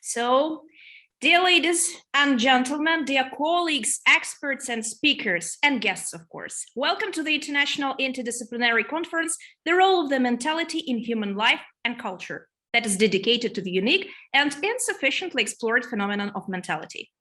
So, dear ladies and gentlemen, dear colleagues, experts and speakers, and guests, of course, welcome to the International Interdisciplinary Conference, The Role of the Mentality in Human Life and Culture, that is dedicated to the unique and insufficiently explored phenomenon of mentality.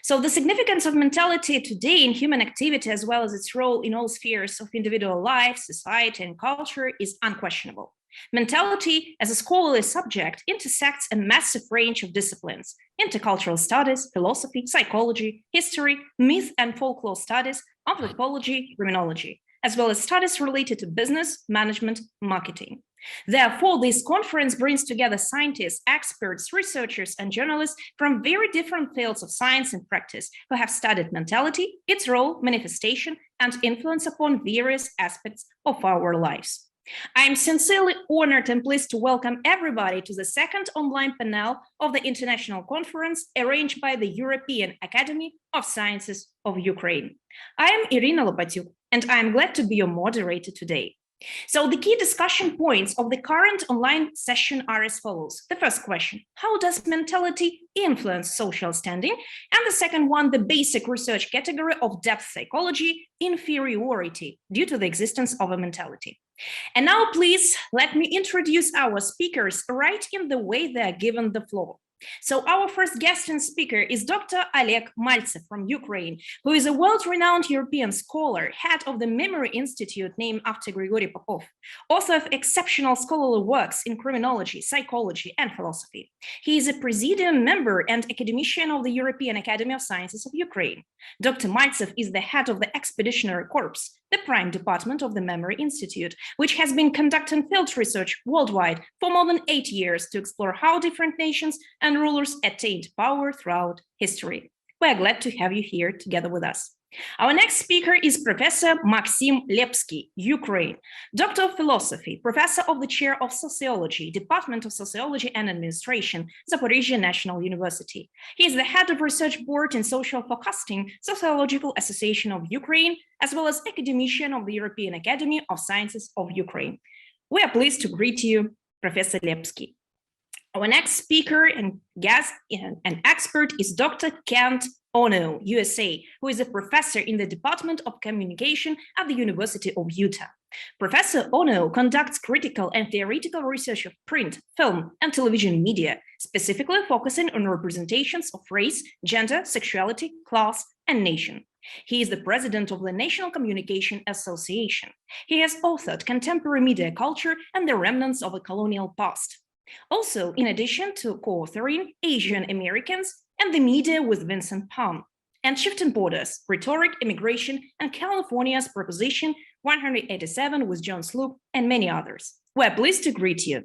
So the significance of mentality today in human activity, as well as its role in all spheres of individual life, society, and culture, is unquestionable. Mentality, as a scholarly subject, intersects a massive range of disciplines: intercultural studies, philosophy, psychology, history, myth and folklore studies, anthropology, criminology, as well as studies related to business, management, marketing. Therefore, this conference brings together scientists, experts, researchers, and journalists from very different fields of science and practice who have studied mentality, its role, manifestation, and influence upon various aspects of our lives. I am sincerely honored and pleased to welcome everybody to the second online panel of the International Conference arranged by the European Academy of Sciences of Ukraine. I am Iryna Lopatiuk, and I am glad to be your moderator today. So the key discussion points of the current online session are as follows. The first question: how does mentality influence social standing? And the second one, the basic research category of depth psychology, inferiority, due to the existence of a mentality. And now, please, let me introduce our speakers right in the way they are given the floor. So our first guest and speaker is Dr. Oleg Maltsev from Ukraine, who is a world-renowned European scholar, head of the Memory Institute named after Grigory Popov, author of exceptional scholarly works in criminology, psychology, and philosophy. He is a Presidium member and academician of the European Academy of Sciences of Ukraine. Dr. Maltsev is the head of the Expeditionary Corps, the prime department of the Memory Institute, which has been conducting field research worldwide for more than 8 years to explore how different nations and rulers attained power throughout history. We're glad to have you here together with us. Our next speaker is Professor Maxim Lepskiy, Ukraine, Doctor of Philosophy, Professor of the Chair of Sociology, Department of Sociology and Administration, Zaporizhzhia National University. He is the head of Research Board in Social Forecasting, Sociological Association of Ukraine, as well as academician of the European Academy of Sciences of Ukraine. We are pleased to greet you, Professor Lepskiy. Our next speaker and guest and expert is Dr. Kent Ono, USA, who is a professor in the Department of Communication at the University of Utah. Professor Ono conducts critical and theoretical research of print, film, and television media, specifically focusing on representations of race, gender, sexuality, class, and nation. He is the president of the National Communication Association. He has authored Contemporary Media Culture and the Remnants of a Colonial Past. Also, in addition to co-authoring Asian Americans and the Media with Vincent Palm, and Shifting Borders, Rhetoric, Immigration, and California's Proposition 187 with John Sloop, and many others. We're pleased to greet you.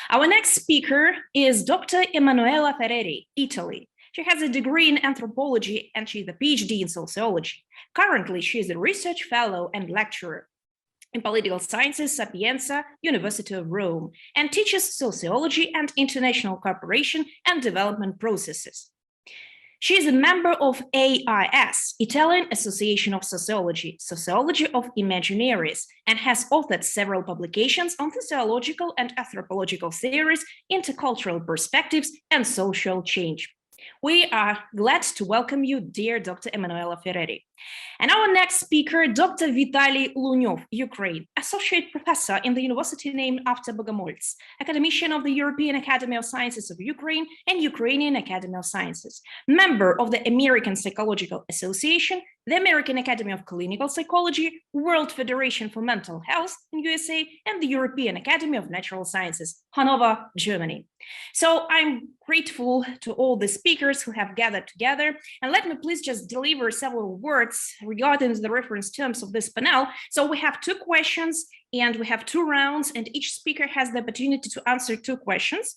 Our next speaker is Dr. Emanuela Ferreri, Italy. She has a degree in anthropology and she's a PhD in sociology. Currently, she is a research fellow and lecturer in political sciences, Sapienza, University of Rome, and teaches sociology and international cooperation and development processes. She is a member of AIS, Italian Association of Sociology, Sociology of Imaginaries, and has authored several publications on sociological and anthropological theories, intercultural perspectives, and social change. We are glad to welcome you, dear Dr. Emanuela Ferreri. And our next speaker, Dr. Vitaly Luniov, Ukraine, Associate Professor in the university named after Bogomolets, Academician of the European Academy of Sciences of Ukraine and Ukrainian Academy of Sciences, member of the American Psychological Association, the American Academy of Clinical Psychology, World Federation for Mental Health in USA, and the European Academy of Natural Sciences, Hanover, Germany. So I'm grateful to all the speakers who have gathered together, and let me please just deliver several words regarding the reference terms of this panel. So we have 2 questions and we have 2 rounds, and each speaker has the opportunity to answer 2 questions.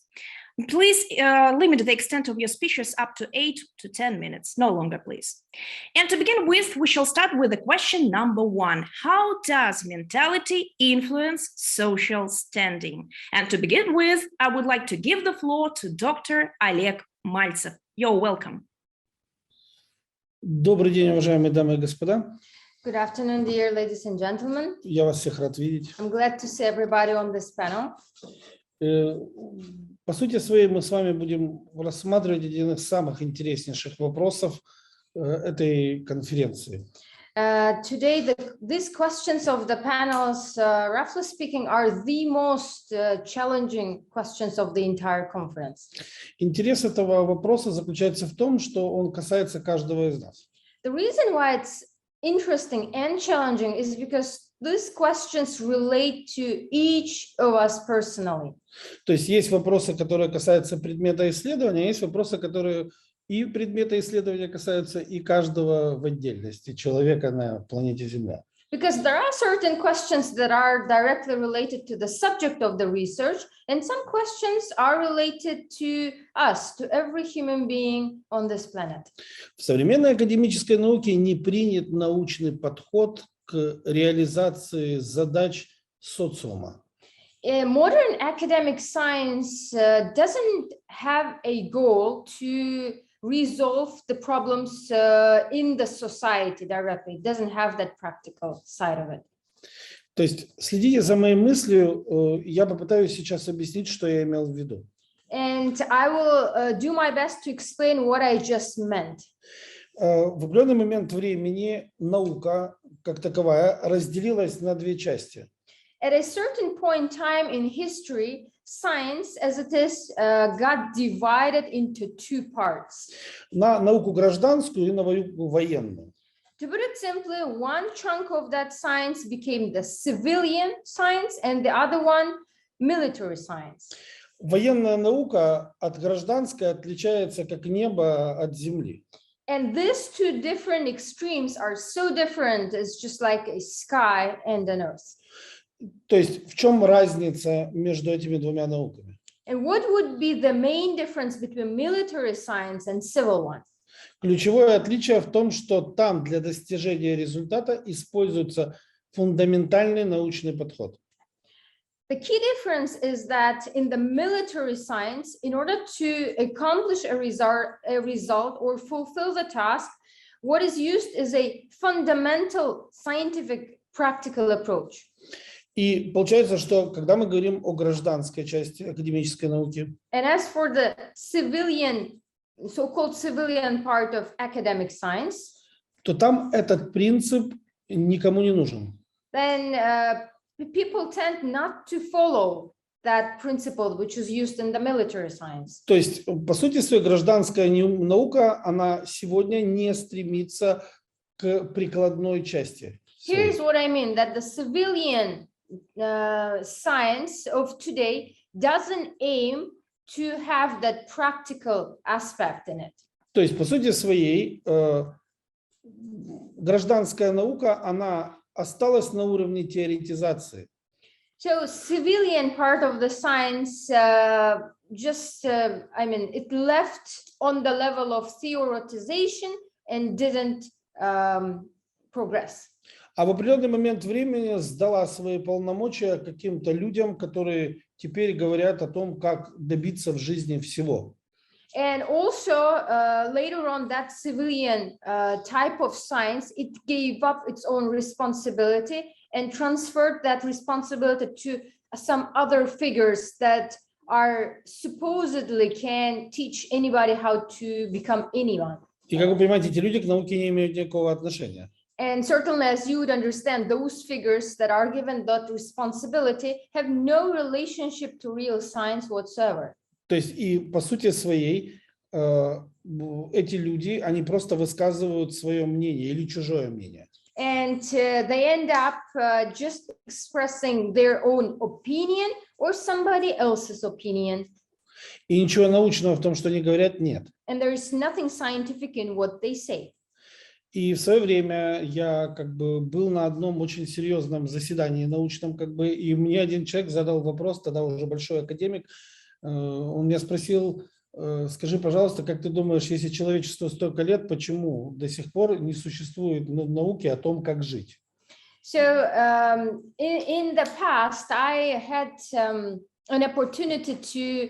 Please limit the extent of your speeches up to 8 to 10 minutes, no longer, please. And to begin with, we shall start with the question number 1. How does mentality influence social standing? And to begin with, I would like to give the floor to Dr. Oleg Maltsev. You're welcome. Добрый день, уважаемые дамы и господа. Good afternoon, dear ladies and gentlemen. Я вас всех рад видеть. I'm glad to see everybody on this panel. По сути своей мы с вами будем рассматривать один из самых интереснейших вопросов этой конференции. Today, these questions of the panels, roughly speaking, are the most challenging questions of the entire conference. Интерес этого вопроса заключается в том, что он касается каждого из нас. The reason why it's interesting and challenging is because these questions relate to each of us personally. То есть вопросы, которые касаются предмета исследования, есть вопросы, которые и предмета исследования касаются и каждого в отдельности, человека на планете Земля. Because there are certain questions that are directly related to the subject of the research, and some questions are related to us, to every human being on this planet. В современной академической науке не принят научный подход к реализации задач социума. Modern academic science doesn't have a goal to resolve the problems in the society directly. It doesn't have that practical side of it. То есть следите за моей мыслью, я попытаюсь сейчас объяснить, что я имел в виду. And I will do my best to explain what I just meant. В определенный момент времени наука, как таковая, разделилась на две части. At a certain point in time in history, science, as it is, got divided into two parts. На науку гражданскую и на науку военную. To put it simply, one chunk of that science became the civilian science, and the other one, military science. Военная наука от гражданской отличается как небо от земли. And these two different extremes are so different. It's just like a sky and an earth. То есть в чем разница между этими двумя науками? And what would be the main difference between military science and civil one? Ключевое отличие в том, что там для достижения результата используется фундаментальный научный подход. The key difference is that in the military science, in order to accomplish a result or fulfill the task, what is used is a fundamental scientific practical approach. И получается, что когда мы говорим о гражданской части академической науки, And as for the civilian, so-called civilian part of academic science, то там этот принцип никому не нужен. then people tend not to follow that principle which is used in the military science. То есть, по сути своей, гражданская наука, она сегодня не стремится к прикладной части. Here's what I mean, that the civilian science of today doesn't aim to have that practical aspect in it. То есть, по сути своей, гражданская наука, она осталась на уровне теоретизации. So civilian part of the science it left on the level of theoretization and didn't progress. А в определенный момент времени сдала свои полномочия каким-то людям, которые теперь говорят о том, как добиться в жизни всего. And also later on, that civilian type of science, it gave up its own responsibility and transferred that responsibility to some other figures that are supposedly can teach anybody how to become anyone. И как вы понимаете, эти люди к науке не имеют никакого отношения. And certainly, as you would understand, those figures that are given that responsibility have no relationship to real science whatsoever. То есть и по сути своей эти люди, они просто высказывают свое мнение или чужое мнение. And they end up just expressing their own opinion or somebody else's opinion. И ничего научного в том, что они говорят, нет. And there is nothing scientific in what they say. И в свое время я был на одном очень серьезном заседании научном, и мне один человек задал вопрос, тогда уже большой академик, он меня спросил, скажи, пожалуйста, как ты думаешь, если человечеству столько лет, почему до сих пор не существует науки о том, как жить? So in the past, I had an opportunity to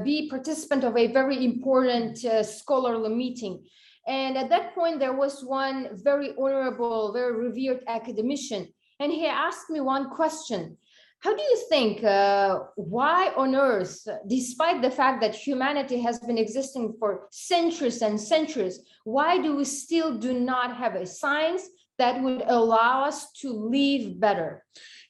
be participant of a very important scholarly meeting. And at that point, there was one very honorable, very revered academician, and he asked me one question. How do you think, why on earth, despite the fact that humanity has been existing for centuries and centuries, why do we still do not have a science that would allow us to live better?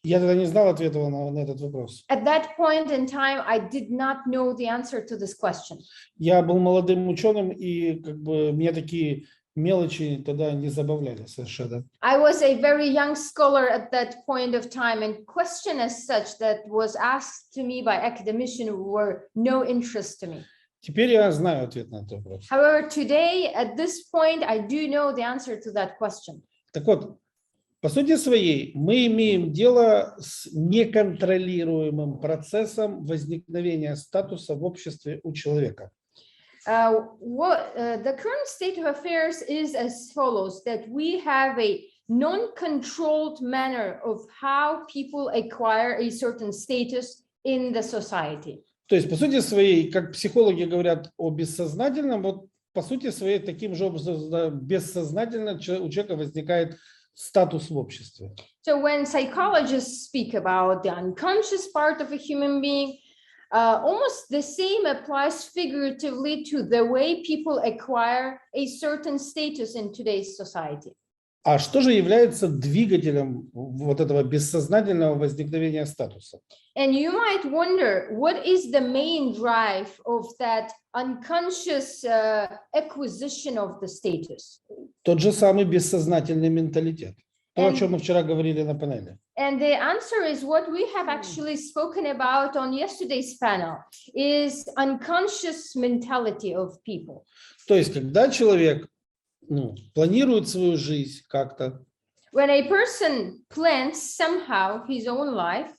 Я тогда не знал ответа на этот вопрос. At that point in time, I did not know the answer to this question. Я был молодым ученым, и как бы меня такие мелочи тогда не забавляли совершенно. I was a very young scholar at that point of time, and question as such that was asked to me by academicians were no interest to me. Теперь я знаю ответ на этот вопрос. However, today, at this point, I do know the answer to that question. Так вот, по сути своей, мы имеем дело с неконтролируемым процессом возникновения статуса в обществе у человека. The current state of affairs is as follows, that we have a non-controlled manner of how people acquire a certain status in the society. То есть, по сути своей, как психологи говорят о бессознательном, вот по сути своей таким же образом бессознательно у человека возникает статус в обществе. So when psychologists speak about the unconscious part of a human being, almost the same applies figuratively to the way people acquire a certain status in today's society. А что же является двигателем вот этого бессознательного возникновения статуса? And you might wonder, what is the main drive of that unconscious acquisition of the status? Тот же самый бессознательный менталитет. То, о чем мы вчера говорили на панели. And the answer is what we have actually spoken about on yesterday's panel, is unconscious mentality of people. То есть, когда человек планирует свою жизнь как-то, when a person plans somehow his own life,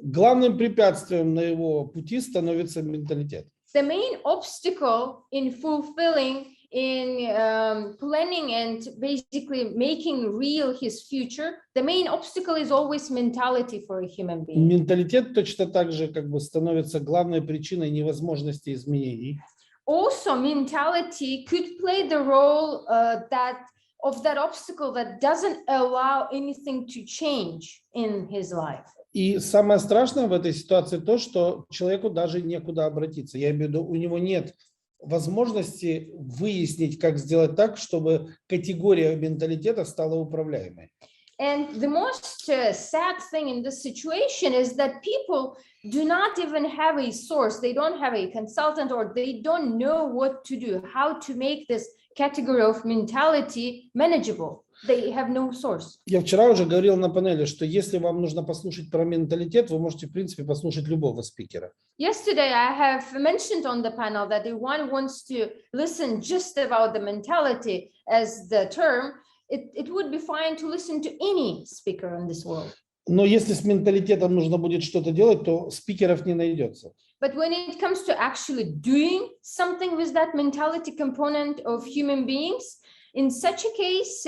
главным препятствием на его пути становится менталитет. The main obstacle in fulfilling, in planning and basically making real his future, the main obstacle is always mentality for a human being. Менталитет точно так же как бы становится главной причиной невозможности изменений. Also, mentality could play the role of that obstacle that doesn't allow anything to change in his life. И самое страшное в этой ситуации то, что человеку даже некуда обратиться. Я имею в виду, у него нет возможности выяснить, как сделать так, чтобы категория менталитета стала управляемой. And the most sad thing in this situation is that people do not even have a source. They don't have a consultant, or they don't know what to do, how to make this category of mentality manageable. They have no source. Я вчера уже говорил на панели, что если вам нужно послушать про менталитет, вы можете, в принципе, послушать любого спикера. Yesterday, I have mentioned on the panel that if one wants to listen just about the mentality as the term, it would be fine to listen to any speaker in this world. Но если с менталитетом нужно будет что-то делать, то спикеров не найдется. But when it comes to actually doing something with that mentality component of human beings, in such a case,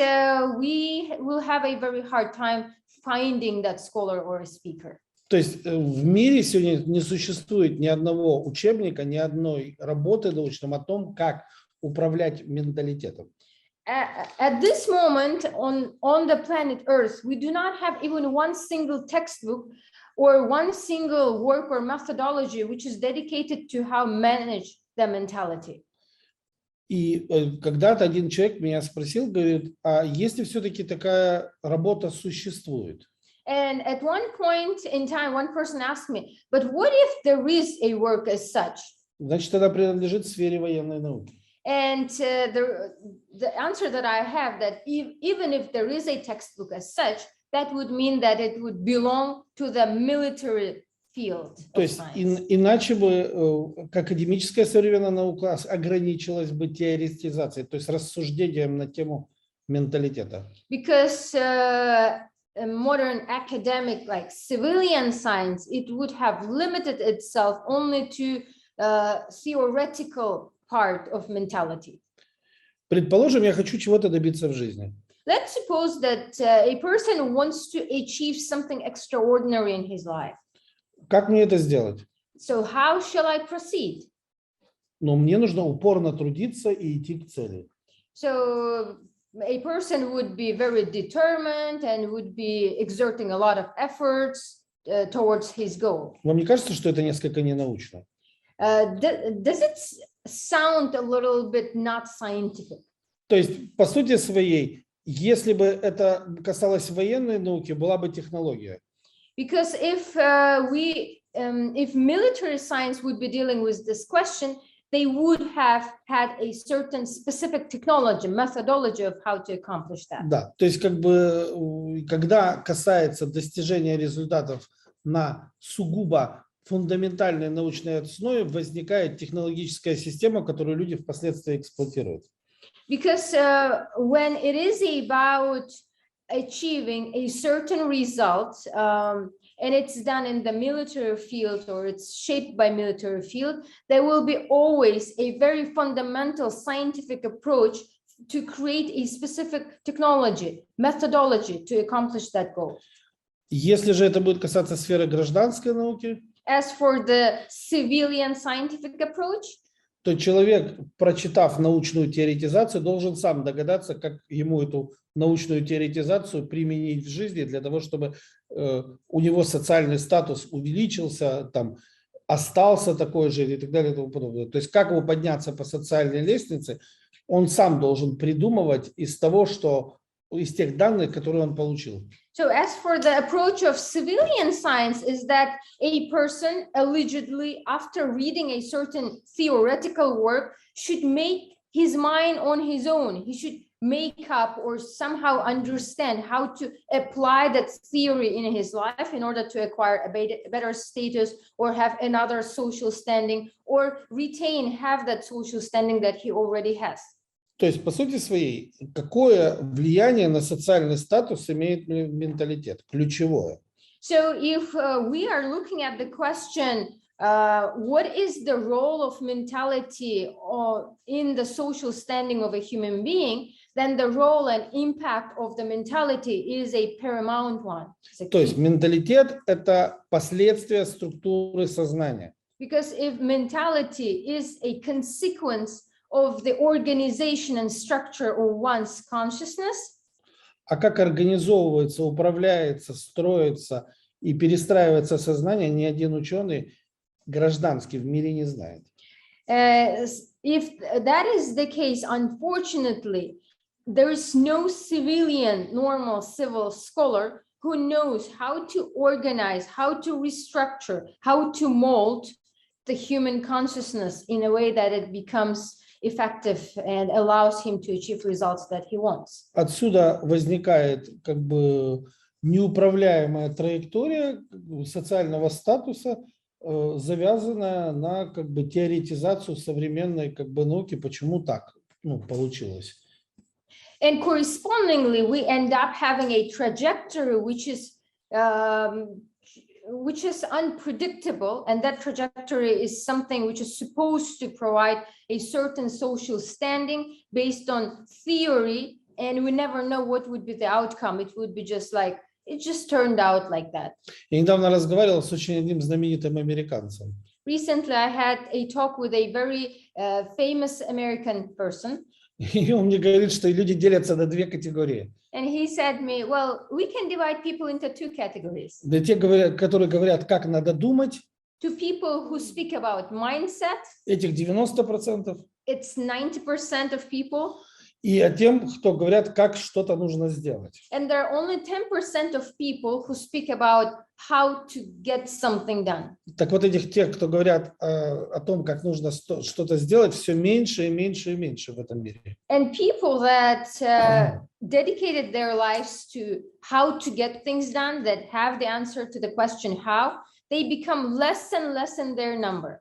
we will have a very hard time finding that scholar or a speaker. То есть в мире сегодня не существует ни одного учебника, ни одной работы научной о том, как управлять менталитетом. At this moment on the planet Earth, we do not have even one single textbook or one single work or methodology which is dedicated to how manage the mentality. И когда-то один человек меня спросил, говорит, а если все-таки такая работа существует? And at one point in time, one person asked me, but what if there is a work as such? Значит, тогда принадлежит сфере военной науки. And the answer that I have, that even if there is a textbook as such, that would mean that it would belong to the military field. То есть иначе бы академическая современная наука ограничилась бы теоретизацией, то есть рассуждением на тему менталитета. Because a modern academic, like civilian science, it would have limited itself only to theoretical part of mentality. Предположим, я хочу чего-то добиться в жизни. Let's suppose that a person wants to achieve something extraordinary in his life. Как мне это сделать? So how shall I proceed? Но мне нужно упорно трудиться и идти к цели. So a person would be very determined and would be exerting a lot of efforts towards his goal. Вам не кажется, что это несколько ненаучно? Does it sound a little bit not scientific? То есть, по сути своей, если бы это касалось военной науки, была бы технология. Because if military science would be dealing with this question, they would have had a certain specific technology, methodology of how to accomplish that. Да, то есть как бы, когда касается достижения результатов на сугубо фундаментальной научной основе, возникает технологическая система, которую люди впоследствии эксплуатируют. Because when it is about achieving a certain result, and it's done in the military field or it's shaped by military field, there will be always a very fundamental scientific approach to create a specific technology, methodology to accomplish that goal. Если же это будет касаться сферы гражданской науки, As for the civilian scientific approach, то человек, прочитав научную теоретизацию, должен сам догадаться, как ему эту научную теоретизацию применить в жизни для того, чтобы у него социальный статус увеличился, там, остался такой же и так далее и тому подобное. То есть как ему подняться по социальной лестнице, он сам должен придумывать из тех данных, которые он получил. So as for the approach of civilian science is that a person allegedly, after reading a certain theoretical work, should make his mind on his own. He should make up or somehow understand how to apply that theory in his life in order to acquire a better status or have another social standing or have that social standing that he already has. То есть, по сути своей, какое влияние на социальный статус имеет менталитет? Ключевое. So if we are looking at the question, what is the role of mentality in the social standing of a human being, then the role and impact of the mentality is a paramount one. То есть менталитет – это последствия структуры сознания. Because if mentality is a consequence of the organization and structure of one's consciousness. А как организовывается, управляется, строится и перестраивается сознание, ни один ученый гражданский в мире не знает. If that is the case, unfortunately, there is no civilian, normal civil scholar who knows how to organize, how to restructure, how to mold the human consciousness in a way that it becomes effective and allows him to achieve results that he wants. Отсюда возникает как бы неуправляемая траектория социального статуса, завязанная на как бы теоретизацию современной как бы науки, почему так получилось. And correspondingly, we end up having a trajectory which is unpredictable, and that trajectory is something which is supposed to provide a certain social standing based on theory, and we never know what would be the outcome. It would be just like, it just turned out like that. Я недавно разговаривал с очень одним знаменитым американцем. Recently, I had a talk with a very famous American person. И он мне говорит, что люди делятся на две категории. And he said to me, well, we can divide people into two categories. Да те, которые говорят, как надо думать. To people who speak about mindset. Этих 90%. It's 90% of people. И тем, кто говорят, как что-то нужно сделать. And there are only 10% of people who speak about how to get something done. Так вот тех, кто говорят о том, как нужно что-то сделать, все меньше и меньше и меньше в этом мире. And people that dedicated their lives to how to get things done, that have the answer to the question how, they become less and less in their number.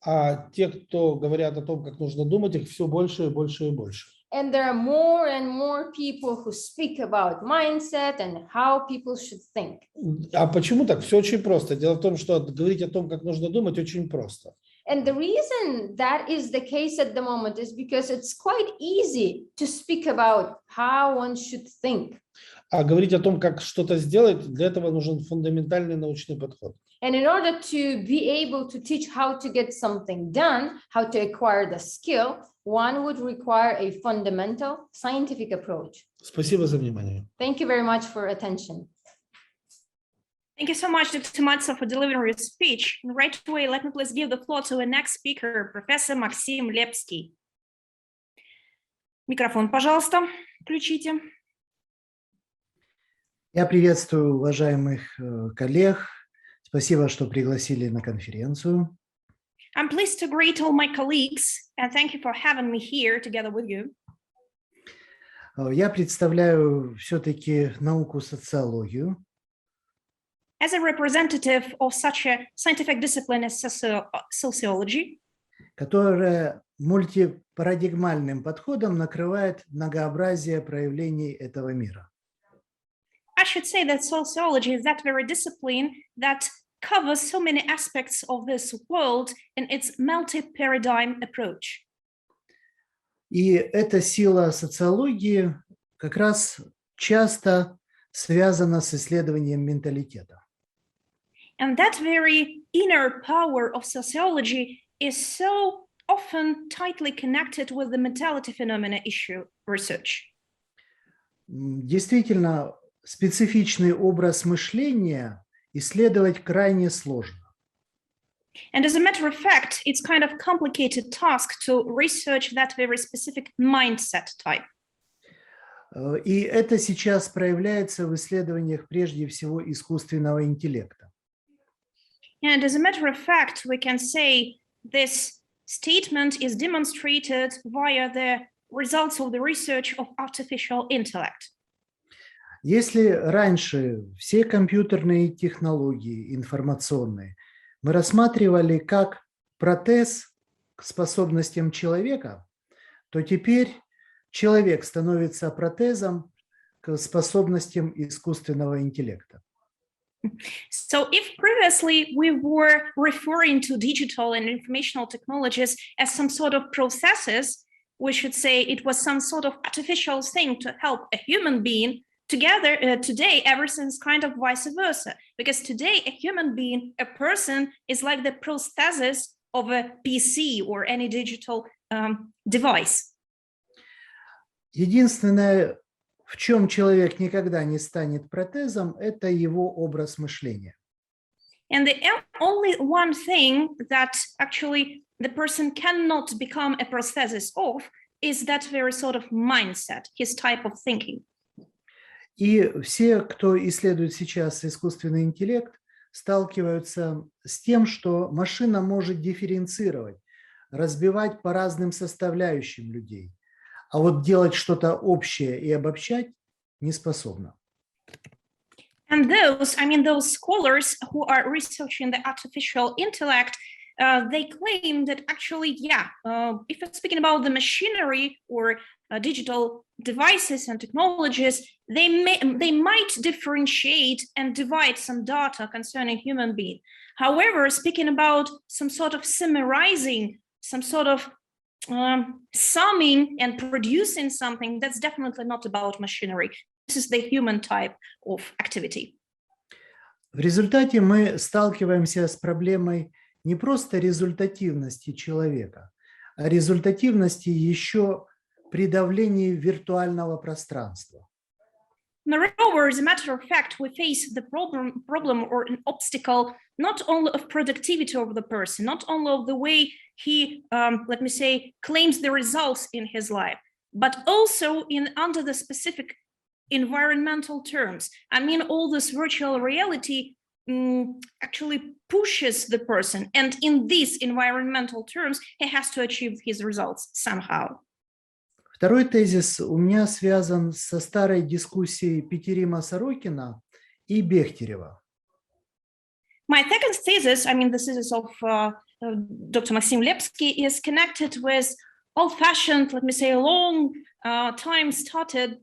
А те, кто говорят о том, как нужно думать, их все больше и больше и больше. And there are more and more people who speak about mindset and how people should think. А почему так? Все очень просто. Дело в том, что говорить о том, как нужно думать, очень просто. And the reason that is the case at the moment is because it's quite easy to speak about how one should think. А говорить о том, как что-то сделать, для этого нужен фундаментальный научный подход. And in order to be able to teach how to get something done, how to acquire the skill, one would require a fundamental scientific approach. Спасибо за внимание. Thank you very much for attention. Thank you so much, Dr. Maltsev, for delivering your speech. And right away, let me please give the floor to our next speaker, Professor Maxim Lepskiy. Микрофон, пожалуйста, включите. Я приветствую уважаемых коллег. Спасибо, что пригласили на конференцию. I'm pleased to greet all my colleagues, and thank you for having me here together with you. Я представляю все-таки науку социологию. As a representative of such a scientific discipline as sociology, которая мультипарадигмальным подходом накрывает многообразие проявлений этого мира. I should say that sociology is that very discipline that covers so many aspects of this world in its multi-paradigm approach. И эта сила социологии как раз часто связана с исследованием менталитета. And that very inner power of sociology is so often tightly connected with the mentality phenomena issue research. Действительно, специфичный образ мышления исследовать крайне сложно. And as a matter of fact, it's kind of complicated task to research that very specific mindset type. И это сейчас проявляется в исследованиях прежде всего искусственного интеллекта. And as a matter of fact, we can say this statement is demonstrated via the results of the research of artificial intellect. Если раньше все компьютерные технологии информационные мы рассматривали как протез к способностям человека, то теперь человек становится протезом к способностям искусственного интеллекта. So if previously we were referring to digital and informational technologies as some sort of processes, we should say it was some sort of artificial thing to help a human being. Together, today, everything's kind of vice versa, because today a human being, a person, is like the prosthesis of a PC or any digital device. Единственное, в чем человек никогда не станет протезом, это его образ мышления. And the only one thing that actually the person cannot become a prosthesis of is that very sort of mindset, his type of thinking. И все, кто исследует сейчас искусственный интеллект, сталкиваются с тем, что машина может дифференцировать, разбивать по разным составляющим людей, а вот делать что-то общее и обобщать не способна. And those scholars who are researching the artificial intellect, they claim that actually, if we're speaking about the machinery or digital devices and technologies, they might differentiate and divide some data concerning human being. However, speaking about some sort of summarizing, some sort of summing and producing something, that's definitely not about machinery. This is the human type of activity. В результате мы сталкиваемся с проблемой не просто результативности человека, а результативности еще при давлении виртуального пространства. Moreover, as a matter of fact, we face the problem or an obstacle not only of productivity of the person, not only of the way he, let me say, claims the results in his life, but also under the specific environmental terms. I mean, all this virtual reality actually pushes the person, and in these environmental terms, he has to achieve his results somehow. Второй тезис у меня связан со старой дискуссией Петерима Сорокина и Бехтерева. My second thesis, the thesis of Dr. Maxim Lepskiy, is connected with old-fashioned, let me say, long time started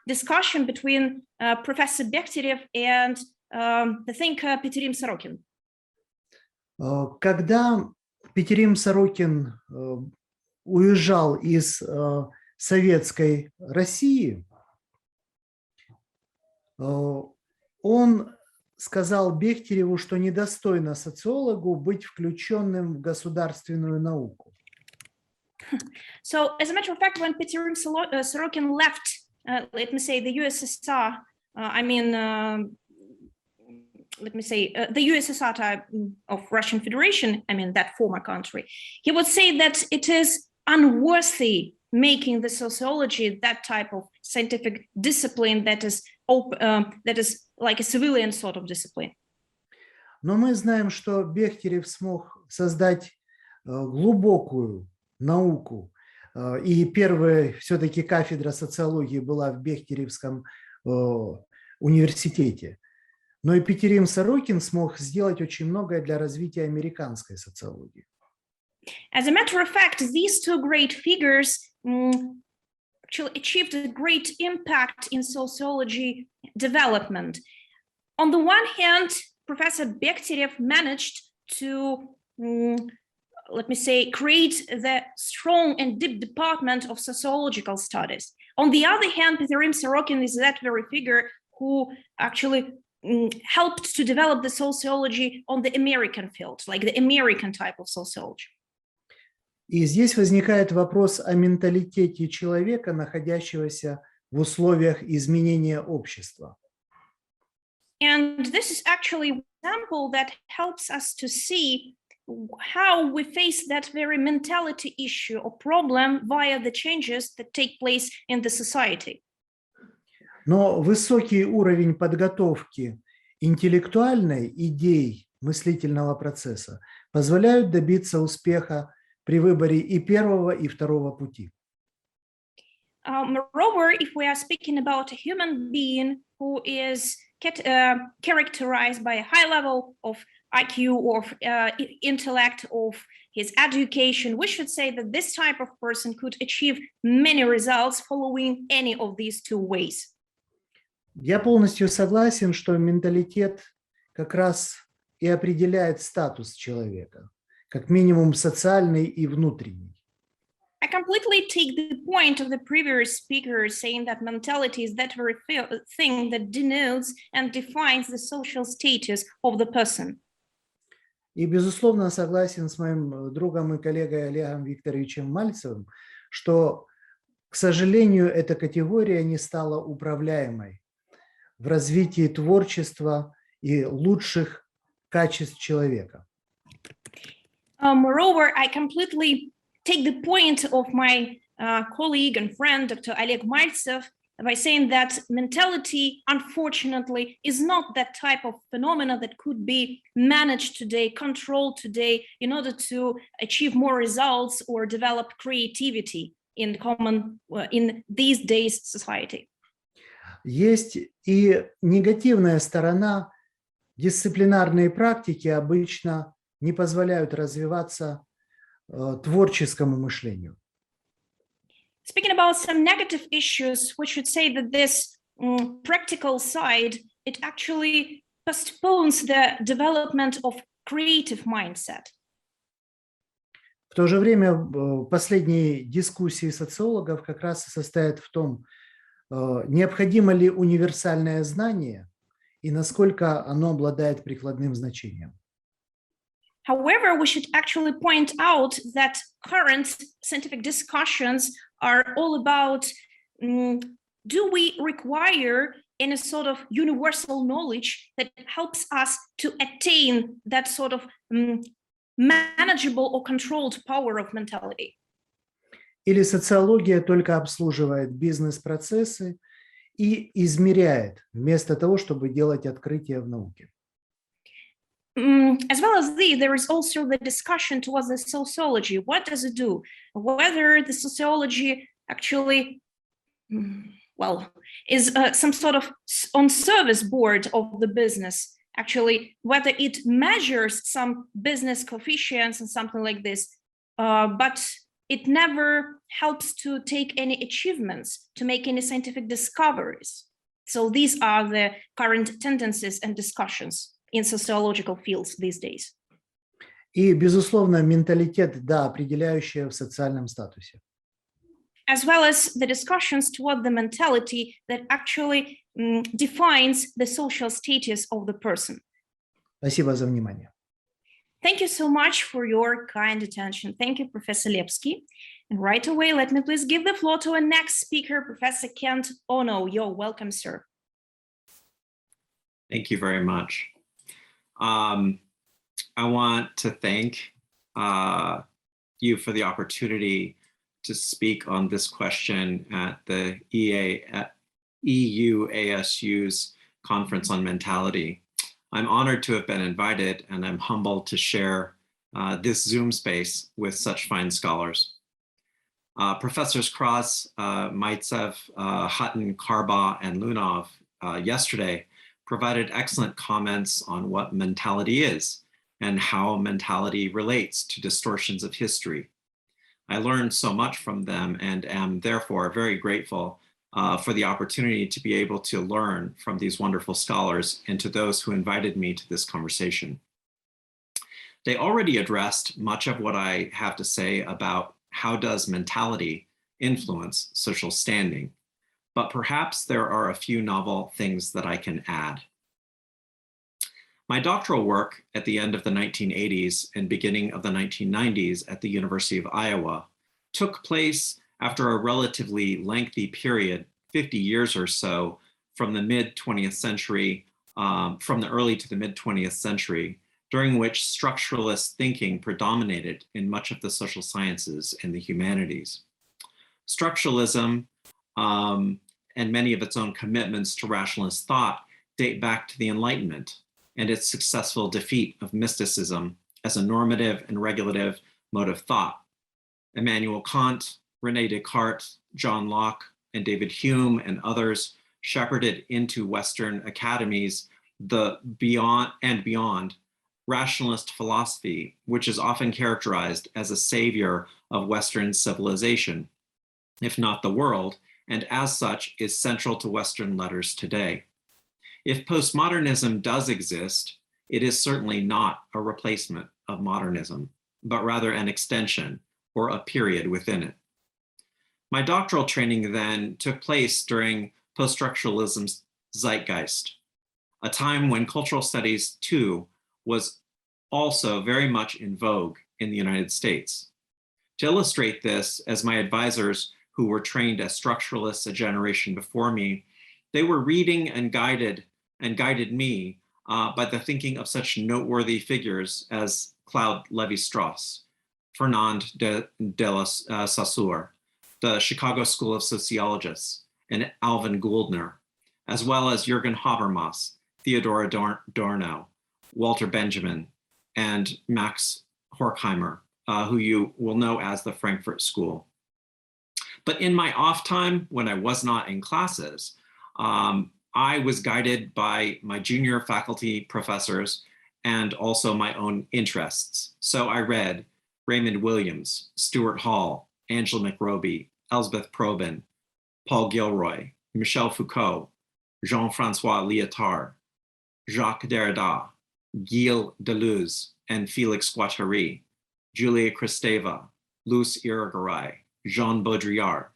discussion between Professor Bechterев and the thinker Петерим Сорокин. Когда Петерим Сорокин уезжал из Советской России, он сказал Бехтереву, что недостойно социологу быть включенным в государственную науку. So, as a matter of fact, when Петерим Сорокин left, let me say, the USSR, let me say, the USSR type of Russian Federation, I mean, that former country, he would say that it is unworthy making the sociology that type of scientific discipline that is like a civilian sort of discipline. Но мы знаем, что Бехтерев смог создать глубокую науку, и первая все-таки кафедра социологии была в Бехтеревском университете. Но и Петерим Сорокин смог сделать очень многое для развития американской социологии. As a matter of fact, these two great figures actually achieved a great impact in sociology development. On the one hand, Professor Bechterев managed to, let me say, create the strong and deep department of sociological studies. On the other hand, Petirim Sorokin is that very figure who actually helped to develop the sociology on the American field, like the American type of sociology. И здесь возникает вопрос о менталитете человека, находящегося в условиях изменения общества. And this is actually an example that helps us to see how we face that very mentality issue or problem via the changes that take place in the society. Но высокий уровень подготовки интеллектуальной идей мыслительного процесса позволяют добиться успеха при выборе и первого, и второго пути. Moreover, if we are speaking about a human being who is characterized by a high level of IQ or intellect of his education, we should say that this type of person could achieve many results following any of these two ways. Я полностью согласен, что менталитет как раз и определяет статус человека, как минимум социальный и внутренний. I completely take the point of the previous speaker saying that mentality is that very thing that denotes and defines the social status of the person. И, безусловно, согласен с моим другом и коллегой Олегом Викторовичем Мальцевым, что, к сожалению, эта категория не стала управляемой в развитии творчества и лучших качеств человека. Moreover, I completely take the point of my colleague and friend, Dr. Oleg Maltsev, by saying that mentality, unfortunately, is not that type of phenomena that could be managed today, controlled today, in order to achieve more results or develop creativity in these days society. Есть и негативная сторона. Дисциплинарные практики обычно не позволяют развиваться творческому мышлению. Speaking about some negative issues, we should say that this practical side, it actually postpones the development of creative mindset. В то же время последние дискуссии социологов как раз и состоят в том, необходимо ли универсальное знание и насколько оно обладает прикладным значением. However, we should actually point out that current scientific discussions are all about, do we require any sort of universal knowledge that helps us to attain that sort of manageable or controlled power of mentality? Или социология только обслуживает бизнес-процессы и измеряет, вместо того, чтобы делать открытия в науке. As well as there is also the discussion towards the sociology. What does it do? Whether the sociology actually, is some sort of on service board of the business, actually, whether it measures some business coefficients and something like this, but it never helps to take any achievements, to make any scientific discoveries. So these are the current tendencies and discussions in sociological fields these days. И, безусловно, менталитет, да, определяющая в социальном статусе. As well as the discussions toward the mentality that actually defines the social status of the person. Спасибо за внимание. Thank you so much for your kind attention. Thank you, Professor Lepskiy. And right away, let me please give the floor to our next speaker, Professor Kent Ono. You're welcome, sir. Thank you very much. I want to thank you for the opportunity to speak on this question at the EUASU's Conference on Mentality. I'm honored to have been invited, and I'm humbled to share this Zoom space with such fine scholars. Professors Cross, Maltsev, Hutton, Karba, and Lunov yesterday provided excellent comments on what mentality is and how mentality relates to distortions of history. I learned so much from them and am therefore very grateful for the opportunity to be able to learn from these wonderful scholars and to those who invited me to this conversation. They already addressed much of what I have to say about how does mentality influence social standing, but perhaps there are a few novel things that I can add. My doctoral work at the end of the 1980s and beginning of the 1990s at the University of Iowa took place after a relatively lengthy period, 50 years or so, from the mid-20th century, from the early to the mid-20th century, during which structuralist thinking predominated in much of the social sciences and the humanities. Structuralism and many of its own commitments to rationalist thought date back to the Enlightenment and its successful defeat of mysticism as a normative and regulative mode of thought. Immanuel Kant, René Descartes, John Locke, and David Hume and others shepherded into Western academies the beyond rationalist philosophy, which is often characterized as a savior of Western civilization, if not the world, and as such is central to Western letters today. If postmodernism does exist, it is certainly not a replacement of modernism, but rather an extension or a period within it. My doctoral training then took place during post-structuralism's zeitgeist, a time when cultural studies too was also very much in vogue in the United States. To illustrate this, as my advisors who were trained as structuralists a generation before me, they were reading and guided me by the thinking of such noteworthy figures as Claude Lévi-Strauss, Fernand de la Saussure, the Chicago School of Sociologists, and Alvin Gouldner, as well as Jürgen Habermas, Theodor Adorno, Walter Benjamin, and Max Horkheimer, who you will know as the Frankfurt School. But in my off time, when I was not in classes, I was guided by my junior faculty professors and also my own interests. So I read Raymond Williams, Stuart Hall, Angela McRobbie, Elsbeth Probin, Paul Gilroy, Michel Foucault, Jean-Francois Lyotard, Jacques Derrida, Gilles Deleuze, and Félix Guattari, Julia Kristeva, Luce Irigaray, Jean Baudrillard,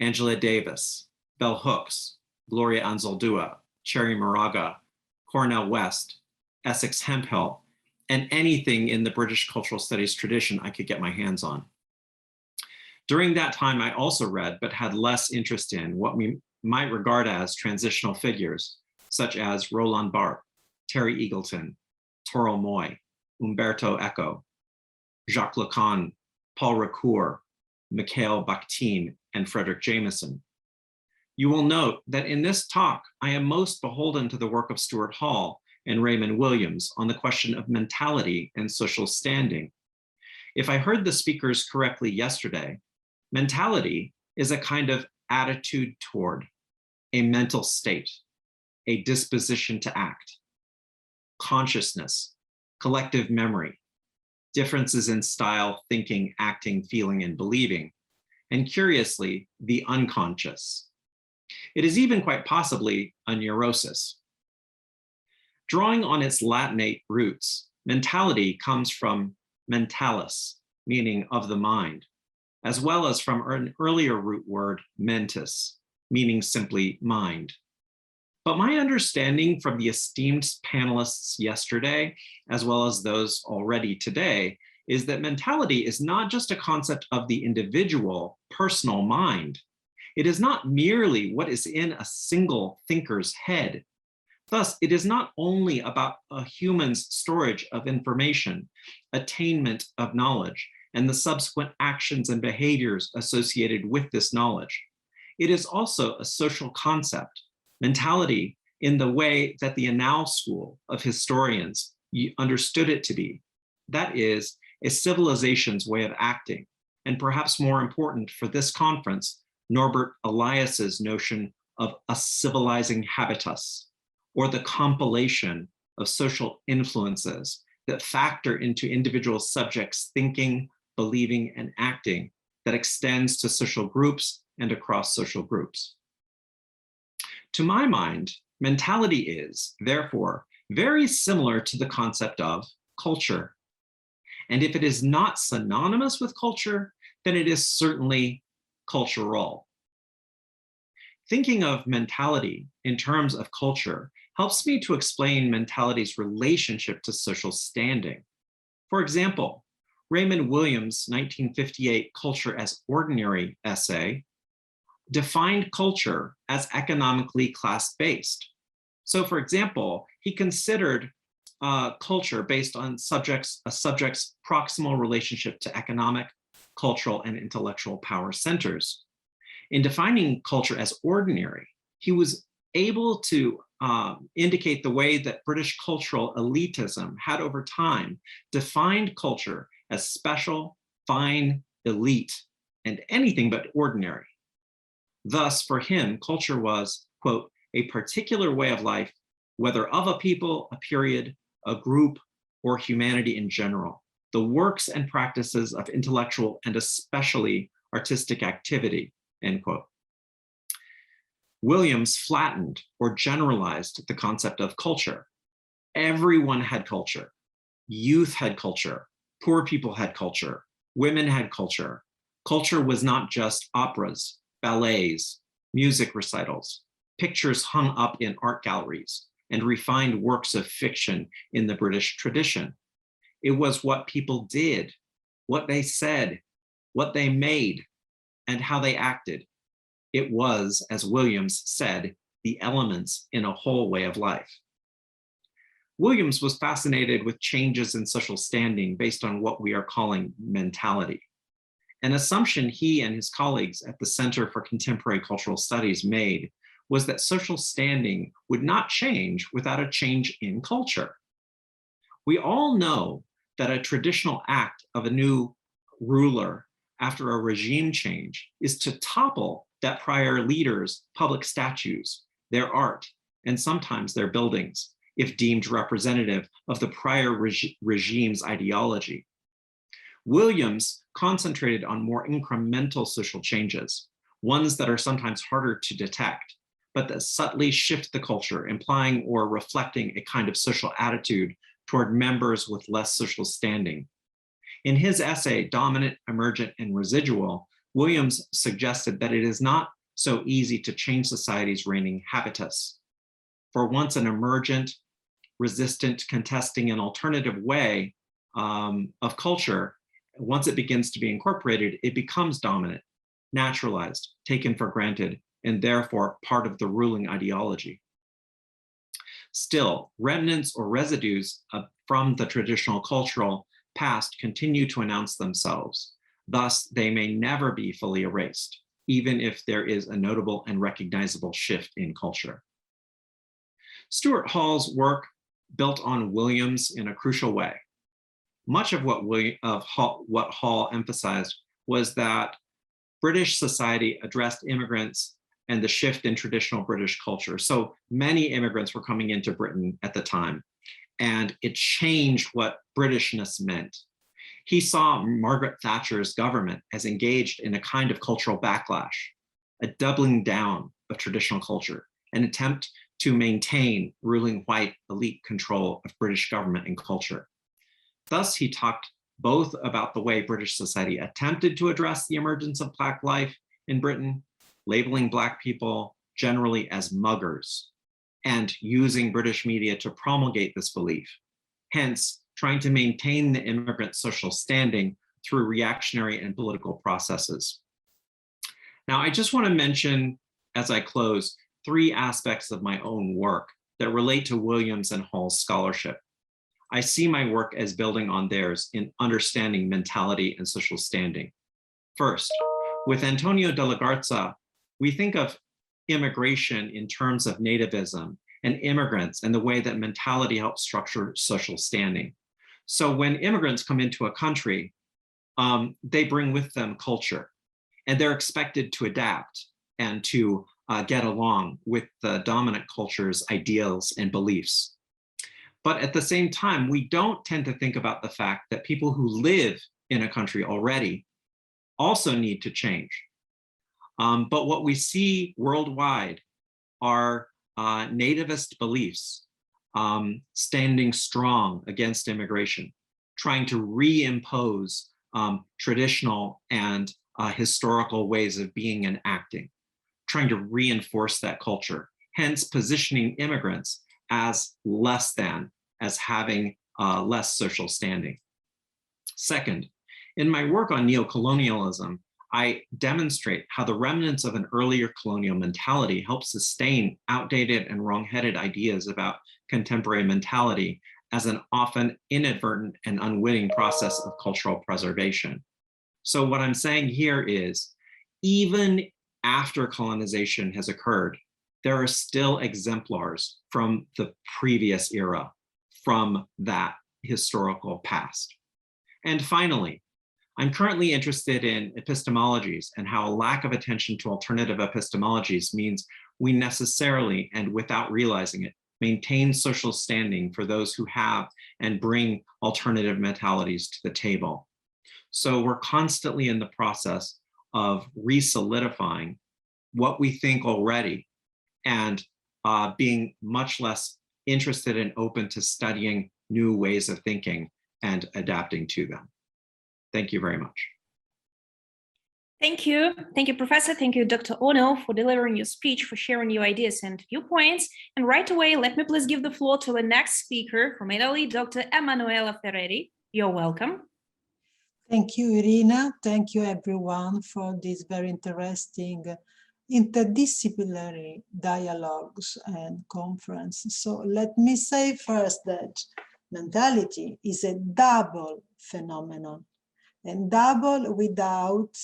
Angela Davis, Bell Hooks, Gloria Anzaldúa, Cherry Moraga, Cornel West, Essex Hemphill, and anything in the British cultural studies tradition I could get my hands on. During that time, I also read, but had less interest in, what we might regard as transitional figures, such as Roland Barthes, Terry Eagleton, Toril Moy, Umberto Eco, Jacques Lacan, Paul Ricoeur, Mikhail Bakhtin, and Frederick Jameson. You will note that in this talk, I am most beholden to the work of Stuart Hall and Raymond Williams on the question of mentality and social standing. If I heard the speakers correctly yesterday, mentality is a kind of attitude toward, a mental state, a disposition to act, consciousness, collective memory, differences in style, thinking, acting, feeling, and believing, and curiously, the unconscious. It is even quite possibly a neurosis. Drawing on its Latinate roots, mentality comes from mentalis, meaning of the mind, as well as from an earlier root word, mentis, meaning simply mind. But my understanding from the esteemed panelists yesterday, as well as those already today, is that mentality is not just a concept of the individual, personal mind. It is not merely what is in a single thinker's head, Thus, it is not only about a human's storage of information, attainment of knowledge, and the subsequent actions and behaviors associated with this knowledge. It is also a social concept, mentality, in the way that the Annales school of historians understood it to be. That is, a civilization's way of acting, and perhaps more important for this conference, Norbert Elias's notion of a civilizing habitus, or the compilation of social influences that factor into individual subjects' thinking, believing, and acting that extends to social groups and across social groups. To my mind, mentality is, therefore, very similar to the concept of culture. And if it is not synonymous with culture, then it is certainly cultural. Thinking of mentality in terms of culture helps me to explain mentality's relationship to social standing. For example, Raymond Williams' 1958 Culture as Ordinary essay defined culture as economically class-based. So for example, he considered culture based on a subject's proximal relationship to economic, cultural, and intellectual power centers. In defining culture as ordinary, he was able to indicate the way that British cultural elitism had over time defined culture as special, fine, elite, and anything but ordinary. Thus, for him, culture was, quote, a particular way of life, whether of a people, a period, a group, or humanity in general, the works and practices of intellectual and especially artistic activity, end quote. Williams flattened or generalized the concept of culture. Everyone had culture. Youth had culture. Poor people had culture. Women had culture. Culture was not just operas, ballets, music recitals, pictures hung up in art galleries, and refined works of fiction in the British tradition. It was what people did, what they said, what they made, and how they acted. It was, as Williams said, the elements in a whole way of life. Williams was fascinated with changes in social standing based on what we are calling mentality. An assumption he and his colleagues at the Center for Contemporary Cultural Studies made was that social standing would not change without a change in culture. We all know that a traditional act of a new ruler after a regime change is to topple that prior leader's public statues, their art, and sometimes their buildings, if deemed representative of the prior regime's ideology. Williams concentrated on more incremental social changes, ones that are sometimes harder to detect, but that subtly shift the culture, implying or reflecting a kind of social attitude toward members with less social standing. In his essay, Dominant, Emergent, and Residual, Williams suggested that it is not so easy to change society's reigning habitus. For once an emergent, resistant, contesting, and alternative way of culture, once it begins to be incorporated, it becomes dominant, naturalized, taken for granted, and therefore part of the ruling ideology. Still, remnants or residues from the traditional cultural past continue to announce themselves. Thus, they may never be fully erased, even if there is a notable and recognizable shift in culture. Stuart Hall's work built on Williams in a crucial way. Much of what Hall emphasized was that British society addressed immigrants and the shift in traditional British culture. So many immigrants were coming into Britain at the time, and it changed what Britishness meant. He saw Margaret Thatcher's government as engaged in a kind of cultural backlash, a doubling down of traditional culture, an attempt to maintain ruling white elite control of British government and culture. Thus, he talked both about the way British society attempted to address the emergence of Black life in Britain, labeling Black people generally as muggers, and using British media to promulgate this belief, hence trying to maintain the immigrant social standing through reactionary and political processes. Now, I just want to mention, as I close, three aspects of my own work that relate to Williams and Hall's scholarship. I see my work as building on theirs in understanding mentality and social standing. First, with Antonio de la Garza, we think of immigration in terms of nativism and immigrants and the way that mentality helps structure social standing. So when immigrants come into a country, they bring with them culture, and they're expected to adapt and to get along with the dominant culture's ideals and beliefs. But at the same time, we don't tend to think about the fact that people who live in a country already also need to change. But what we see worldwide are nativist beliefs standing strong against immigration, trying to reimpose traditional and historical ways of being and acting, trying to reinforce that culture, hence positioning immigrants as less than, as having less social standing. Second, in my work on neocolonialism, I demonstrate how the remnants of an earlier colonial mentality help sustain outdated and wrong-headed ideas about contemporary mentality as an often inadvertent and unwitting process of cultural preservation. So what I'm saying here is, even after colonization has occurred, there are still exemplars from the previous era, from that historical past. And finally, I'm currently interested in epistemologies and how a lack of attention to alternative epistemologies means we necessarily, and without realizing it, maintain social standing for those who have and bring alternative mentalities to the table. So we're constantly in the process of re-solidifying what we think already and being much less interested and open to studying new ways of thinking and adapting to them. Thank you very much. Thank you. Thank you, Professor. Thank you, Dr. Ono, for delivering your speech, for sharing your ideas and viewpoints. And right away, let me please give the floor to the next speaker from Italy, Dr. Emanuela Ferreri. You're welcome. Thank you, Iryna. Thank you, everyone, for this very interesting interdisciplinary dialogues and conference. So let me say first that mentality is a double phenomenon, and double without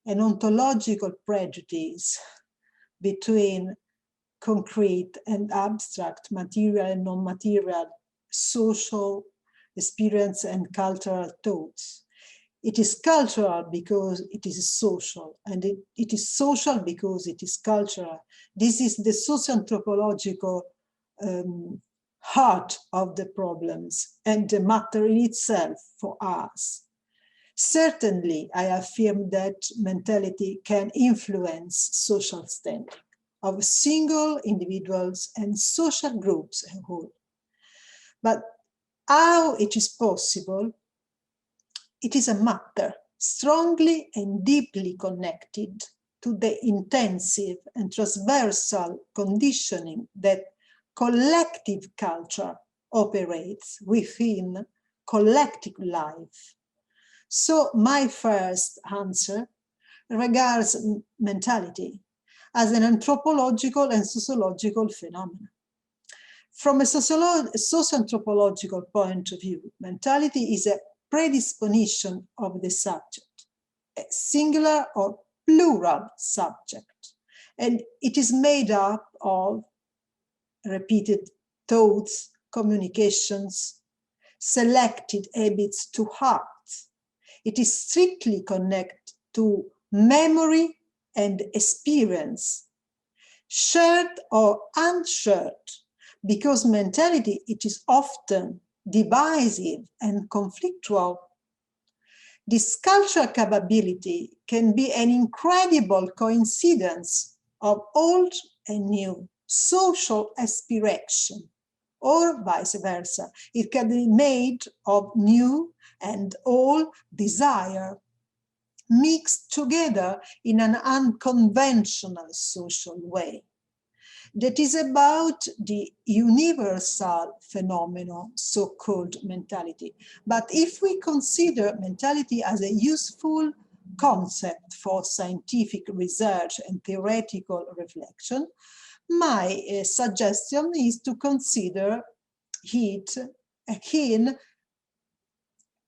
an ontological prejudice between concrete and abstract, material and non-material, social experience and cultural thoughts. It is cultural because it is social, and it is social because it is cultural. This is the socio-anthropological heart of the problems and the matter in itself for us. Certainly, I affirm that mentality can influence social standing of single individuals and social groups as a whole. But how it is possible? It is a matter strongly and deeply connected to the intensive and transversal conditioning that collective culture operates within collective life. So my first answer regards mentality as an anthropological and sociological phenomenon. From a socio-anthropological point of view, mentality is a predisposition of the subject, a singular or plural subject, and it is made up of repeated thoughts, communications, selected habits to heart. It is strictly connected to memory and experience, shared or unshared, because mentality, it is often divisive and conflictual. This cultural capability can be an incredible coincidence of old and new social aspiration, or vice versa. It can be made of new and old desire, mixed together in an unconventional social way. That is about the universal phenomenon, so-called mentality. But if we consider mentality as a useful concept for scientific research and theoretical reflection, My suggestion is to consider it akin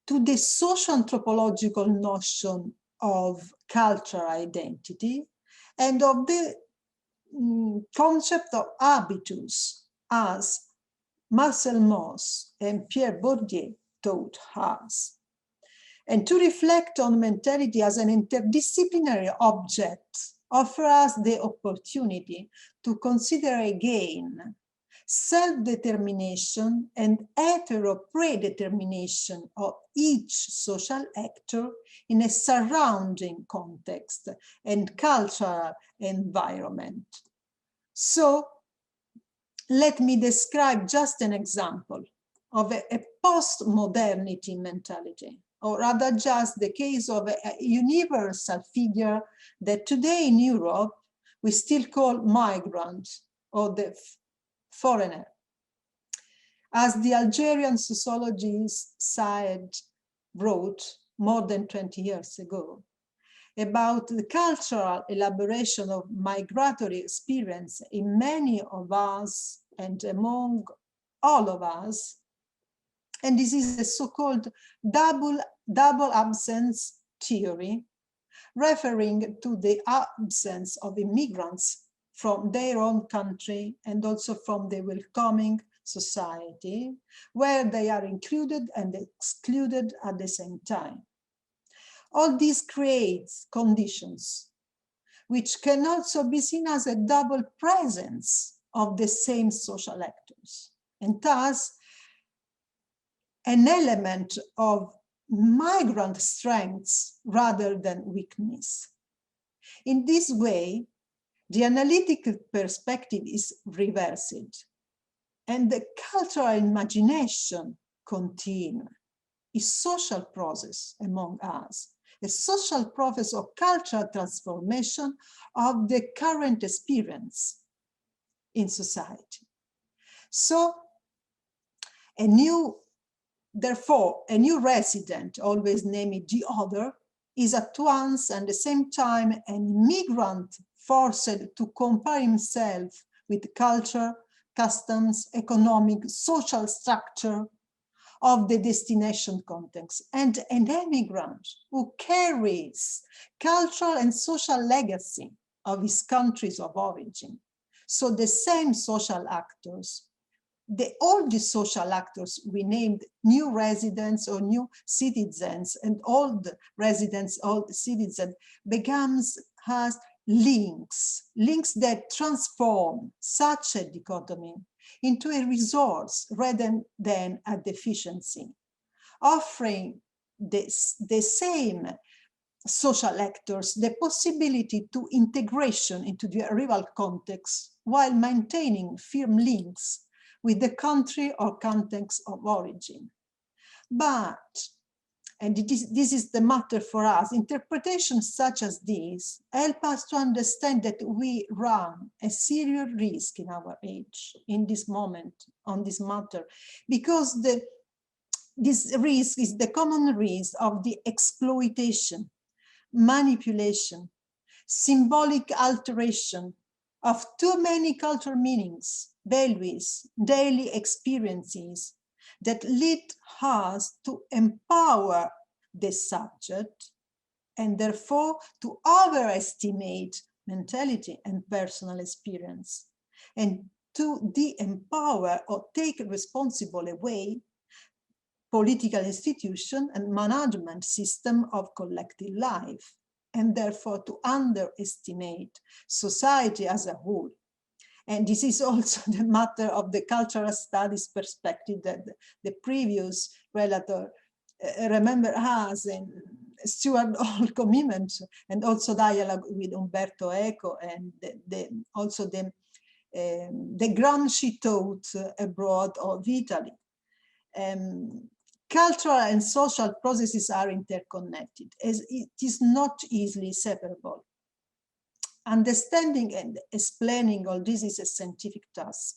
to the socio-anthropological notion of cultural identity and of the concept of habitus, as Marcel Mauss and Pierre Bourdieu taught us, and to reflect on mentality as an interdisciplinary object offers us the opportunity to consider again self-determination and hetero-predetermination of each social actor in a surrounding context and cultural environment. So let me describe just an example of a post-modernity mentality, or rather just the case of a universal figure that today in Europe we still call migrant or the foreigner. As the Algerian sociologist Saed wrote more than 20 years ago about the cultural elaboration of migratory experience in many of us and among all of us, and this is the so-called double absence theory, referring to the absence of immigrants from their own country and also from the welcoming society, where they are included and excluded at the same time. All this creates conditions which can also be seen as a double presence of the same social actors, and thus an element of migrant strengths rather than weakness. In this way, the analytical perspective is reversed, and the cultural imagination continues, a social process among us, a social process of cultural transformation of the current experience in society. So therefore, a new resident, always named the other, is at once and at the same time an immigrant forced to compare himself with culture, customs, economic, social structure of the destination context, and an emigrant who carries cultural and social legacy of his countries of origin. So the same social actors, all the social actors we named new residents or new citizens, and old residents, old citizens, has links that transform such a dichotomy into a resource rather than a deficiency, offering the same social actors the possibility to integration into the rival context while maintaining firm links with the country or context of origin. But, and this is the matter for us, interpretations such as these help us to understand that we run a serious risk in our age, in this moment, on this matter, because this risk is the common risk of the exploitation, manipulation, symbolic alteration of too many cultural meanings, values, daily experiences that lead us to empower the subject and therefore to overestimate mentality and personal experience, and to de-empower or take responsible away political institution and management system of collective life, and therefore to underestimate society as a whole. And this is also the matter of the cultural studies perspective that the previous relator remember us in Stuart Hall commitment, and also dialogue with Umberto Eco, and also the Gramsci taught abroad of Italy. Cultural and social processes are interconnected, as it is not easily separable. Understanding and explaining all this is a scientific task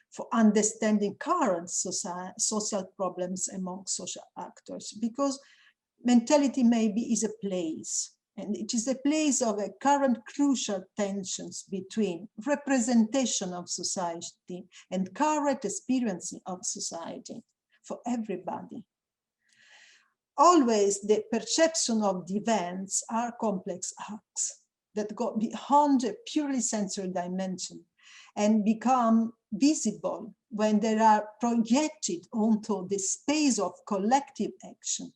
for understanding current social problems among social actors, because mentality maybe is a place And it is a place of a current crucial tensions between representation of society and current experience of society for everybody. Always the perception of the events are complex acts that go beyond a purely sensory dimension and become visible when they are projected onto the space of collective action.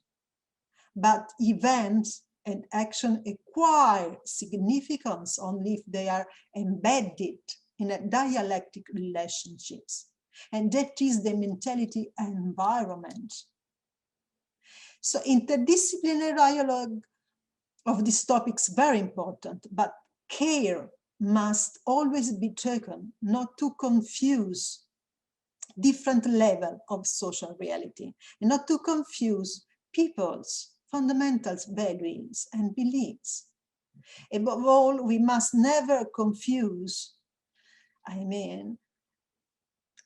But events and action acquire significance only if they are embedded in a dialectic relationships. And that is the mentality environment. So interdisciplinary dialogue of this topic is very important, but care must always be taken not to confuse different levels of social reality and not to confuse people's fundamental values and beliefs. Above all, we must never confuse,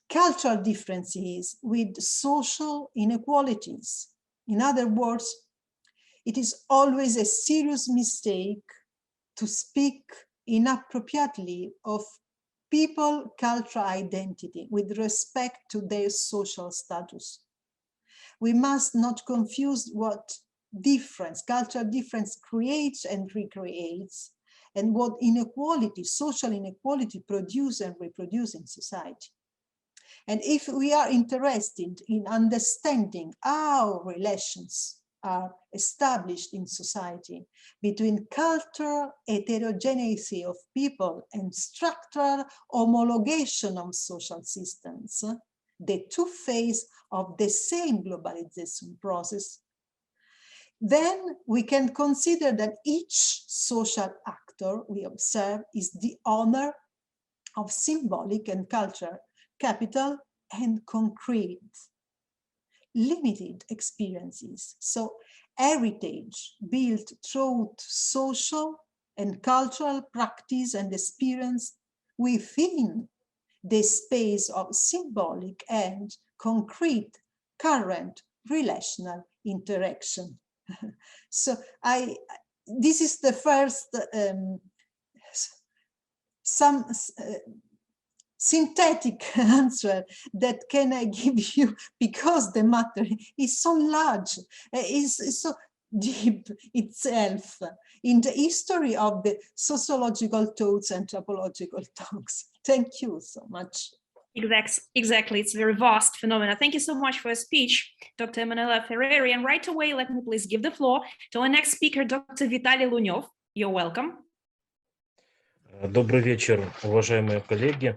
cultural differences with social inequalities. In other words, it is always a serious mistake to speak inappropriately of people's cultural identity with respect to their social status. We must not confuse what difference, cultural difference creates and recreates, and what inequality, social inequality produce and reproduce in society. And if we are interested in understanding how relations are established in society between cultural heterogeneity of people and structural homologation of social systems, the two phases of the same globalization process, then we can consider that each social actor we observe is the owner of symbolic and cultural capital and concrete, limited experiences. So heritage built through social and cultural practice and experience within the space of symbolic and concrete current relational interaction. So this is the first synthetic answer that can I give you, because the matter is so large, is so deep itself in the history of the sociological thoughts and anthropological talks. Thank you so much. Exactly, it's a very vast phenomena. Thank you so much for your speech, Dr. Emanuela Ferreri. And right away, let me please give the floor to our next speaker, Dr. Vitaly Luniov. You're welcome. Добрый вечер, уважаемые коллеги.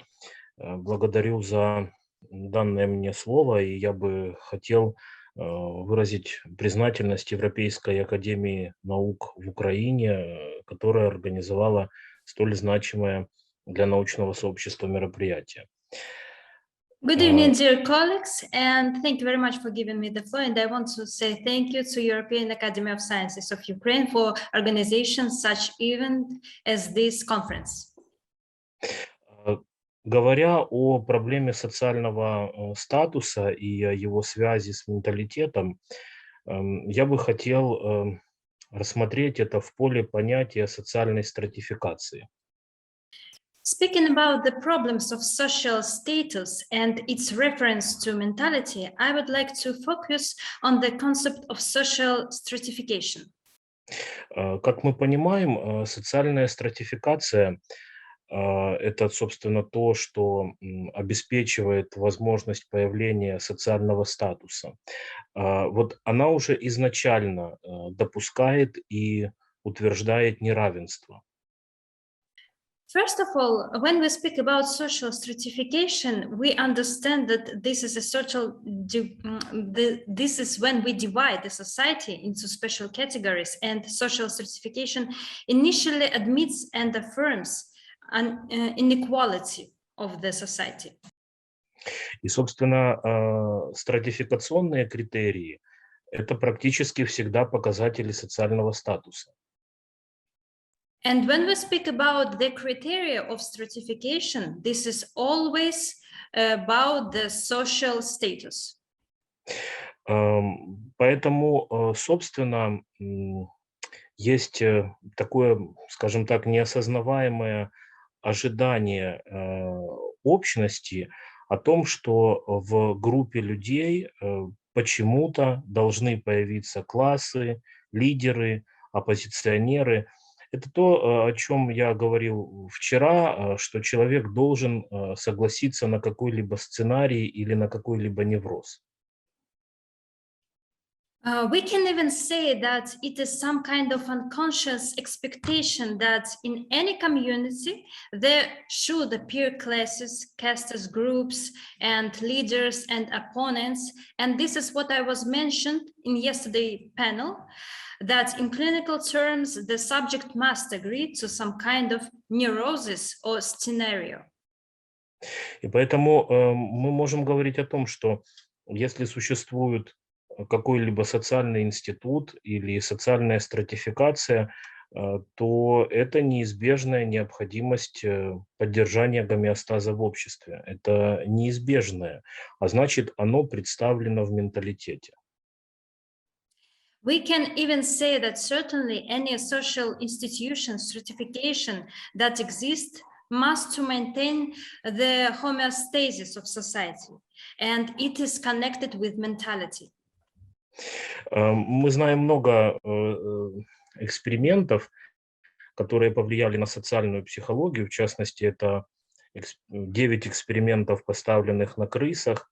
Благодарю за данное мне слово, и я бы хотел выразить признательность Европейской академии наук в Украине, которая организовала столь значимое для научного сообщества мероприятие. Good evening, dear colleagues, and thank you very much for giving me the floor. And I want to say thank you to European Academy of Sciences of Ukraine for organization such event as this conference. Говоря о проблеме социального статуса и о его связи с менталитетом, я бы хотел рассмотреть это в поле понятия социальной стратификации. Speaking about the problems of social status and its reference to mentality, I would like to focus on the concept of social stratification. Как мы понимаем, социальная стратификация – это, собственно, то, что обеспечивает возможность появления социального статуса. Вот она уже изначально допускает и утверждает неравенство. First of all, when we speak about social stratification, we understand that this is a social, this is when we divide the society into special categories, and social stratification initially admits and affirms an inequality of the society. И, собственно, стратификационные критерии – это практически всегда показатели социального статуса. And when we speak about the criteria of stratification, this is always about the social status. Поэтому, собственно, есть такое, скажем так, неосознаваемое ожидание общности о том, что в группе людей почему-то должны появиться классы, лидеры, оппозиционеры. Это то, о чем я говорил вчера, что человек должен согласиться на какой-либо сценарий или на какой-либо невроз. We can even say that it is some kind of unconscious expectation that in any community there should appear classes, castes, groups, and leaders and opponents. And this is what I was mentioned in yesterday's panel, that in clinical terms, the subject must agree to some kind of neurosis or scenario. И поэтому мы можем говорить о том, что если существует какой-либо социальный институт или социальная стратификация, то это неизбежная необходимость поддержания гомеостаза в обществе. Это неизбежное, а значит, оно представлено в менталитете. We can even say that certainly any social institution stratification that exists must to maintain the homeostasis of society, and it is connected with mentality. Мы знаем много экспериментов, которые повлияли на социальную психологию. В частности, это 9 экспериментов, поставленных на крысах,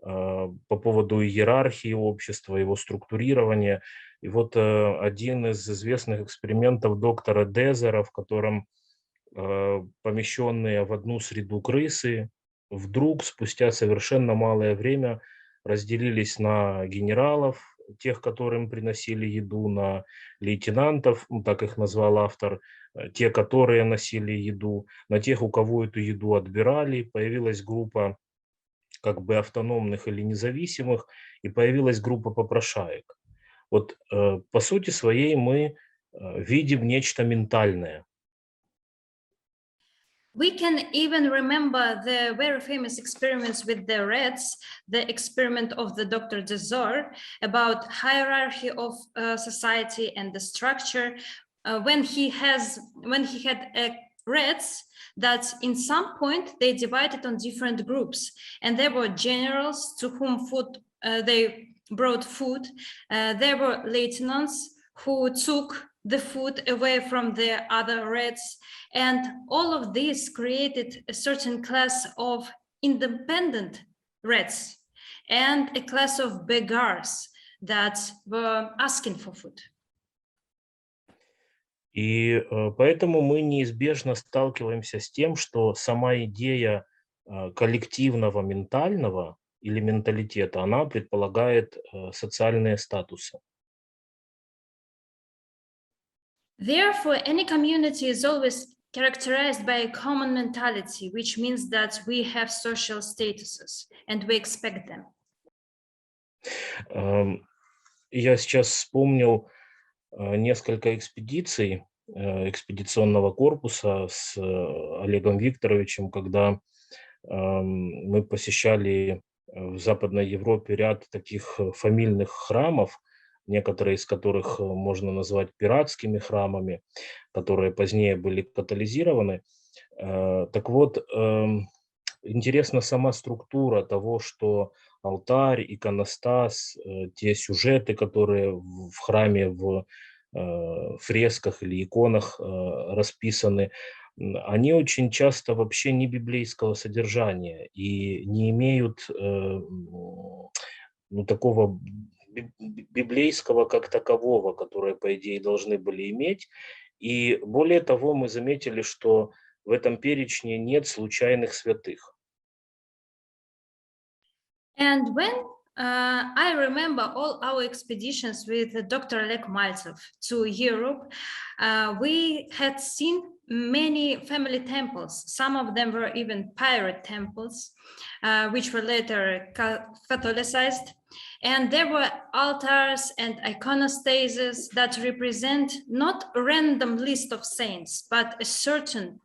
по поводу иерархии общества, его структурирования. И вот один из известных экспериментов доктора Дезера, в котором помещенные в одну среду крысы вдруг спустя совершенно малое время разделились на генералов, тех, которым приносили еду, на лейтенантов, так их назвал автор, те, которые носили еду, на тех, у кого эту еду отбирали. Появилась группа как бы автономных или независимых, и появилась группа попрошаек. Вот по сути своей мы видим нечто ментальное. We can even remember the very famous experiments with the rats, the experiment of the Dr. Desor about hierarchy of society and the structure. When he had rats that in some point they divided on different groups, and there were generals to whom they brought food. There were lieutenants who took the food away from the other rats. And all of this created a certain class of independent rats and a class of beggars that were asking for food. И поэтому мы неизбежно сталкиваемся с тем, что сама идея коллективного ментального или менталитета, она предполагает социальные статусы. Therefore, any community is always characterized by a common mentality, which means that we have social statuses and we expect them. Я сейчас вспомнил несколько экспедиций экспедиционного корпуса с Олегом Викторовичем, когда мы посещали в Западной Европе ряд таких фамильных храмов, некоторые из которых можно назвать пиратскими храмами, которые позднее были катализированы. Так вот, интересна сама структура того, что алтарь, иконостас, те сюжеты, которые в храме в фресках или иконах расписаны, они очень часто вообще не библейского содержания и не имеют такого библейского как такового, которое, по идее, должны были иметь. И более того, мы заметили, что в этом перечне нет случайных святых. And when I remember all our expeditions with Dr. Oleg Maltsev to Europe, we had seen many family temples. Some of them were even pirate temples, which were later Catholicized. And there were altars and iconostases that represent not a random list of saints, but a certain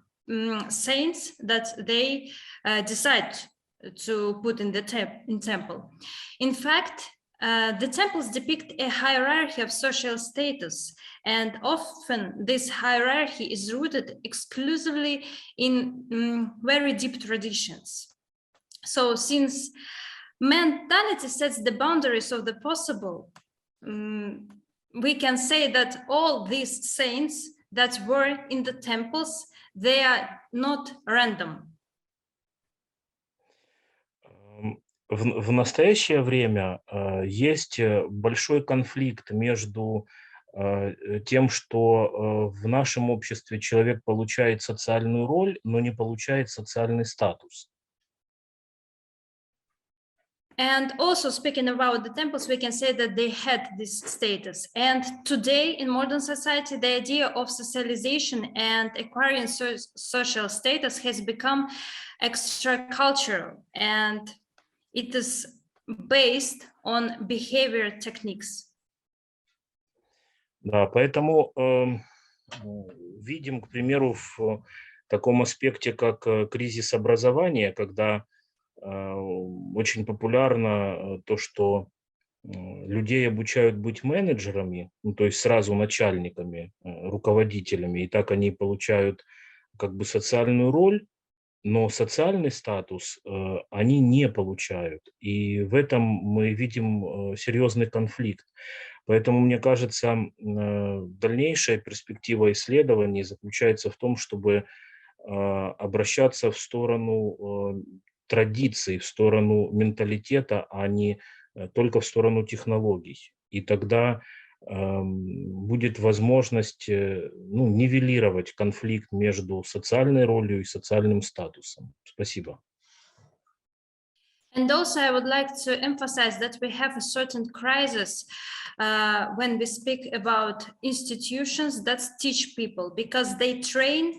saints that they decide to put in the temple. In fact, the temples depict a hierarchy of social status, and often this hierarchy is rooted exclusively in very deep traditions. So since mentality sets the boundaries of the possible, we can say that all these saints that were in the temples, they are not random. В настоящее время есть большой конфликт между тем, что в нашем обществе человек получает социальную роль, но не получает социальный статус. And also speaking about the temples, we can say that they had this status. And today in modern society, the idea of socialization and acquiring social status has become extra-cultural, and it is based on behavior techniques. Да, поэтому видим, к примеру, в таком аспекте, как кризис образования, когда очень популярно то, что людей обучают быть менеджерами, ну, то есть сразу начальниками, руководителями, и так они получают как бы социальную роль, но социальный статус они не получают. И в этом мы видим серьезный конфликт. Поэтому, мне кажется, дальнейшая перспектива исследований заключается в том, чтобы обращаться в сторону традиций, в сторону менталитета, а не только в сторону технологий. И тогда будет возможность нивелировать конфликт между социальной ролью и социальным статусом. Спасибо. And also I would like to emphasize that we have a certain crisis when we speak about institutions that teach people, because they train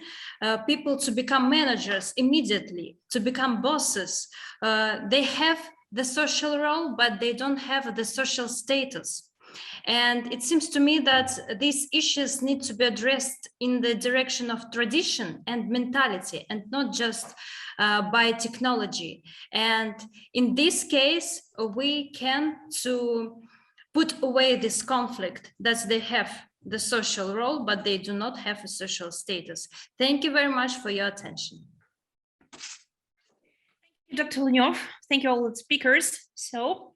people to become managers immediately, to become bosses. They have the social role, but they don't have the social status. And it seems to me that these issues need to be addressed in the direction of tradition and mentality, and not just by technology. And in this case, we can to put away this conflict that they have the social role, but they do not have a social status. Thank you very much for your attention. Dr. Luniov, thank you all the speakers. So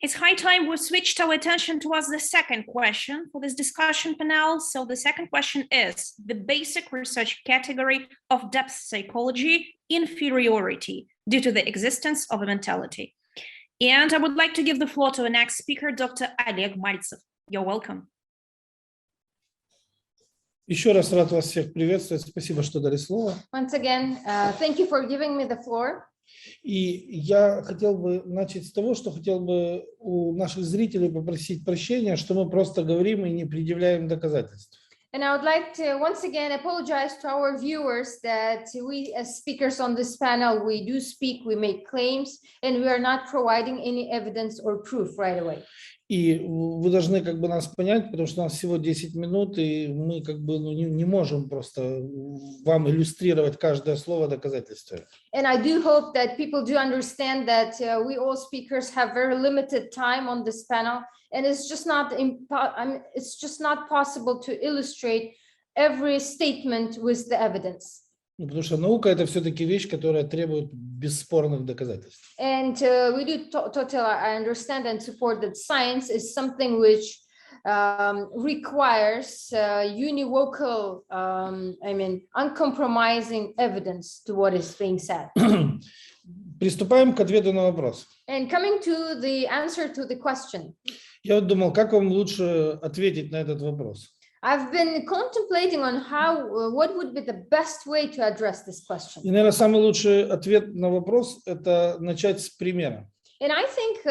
it's high time we switched our attention towards the second question for this discussion panel. So the second question is the basic research category of depth psychology, inferiority, due to the existence of a mentality. And I would like to give the floor to the next speaker, Dr. Oleg Maltsev. You're welcome. Еще раз рад вас всех приветствовать. Спасибо, что дали слово. Once again, thank you for giving me the floor. И я хотел бы начать с того, что хотел бы у наших зрителей попросить прощения, что мы просто говорим и не предъявляем доказательств. And I would like to once again apologize to our viewers that we as speakers on this panel, we do speak, we make claims, and we are not providing any evidence or proof right away. И вы должны как бы нас понять, потому что у нас всего 10 минут, и мы как бы не можем просто вам иллюстрировать каждое слово доказательства. And I do hope that people do understand that we all speakers have very limited time on this panel, and it's just not possible to illustrate every statement with the evidence. Потому что наука – это все-таки вещь, которая требует бесспорных доказательств. And we do totally understand and support that science is something which requires univocal, uncompromising evidence to what is being said. Приступаем к ответу на вопрос. And coming to the answer to the question. Я вот думал, как вам лучше ответить на этот вопрос. I've been contemplating on what would be the best way to address this question. И, наверное, самый лучший ответ на вопрос – это начать с примера. And I think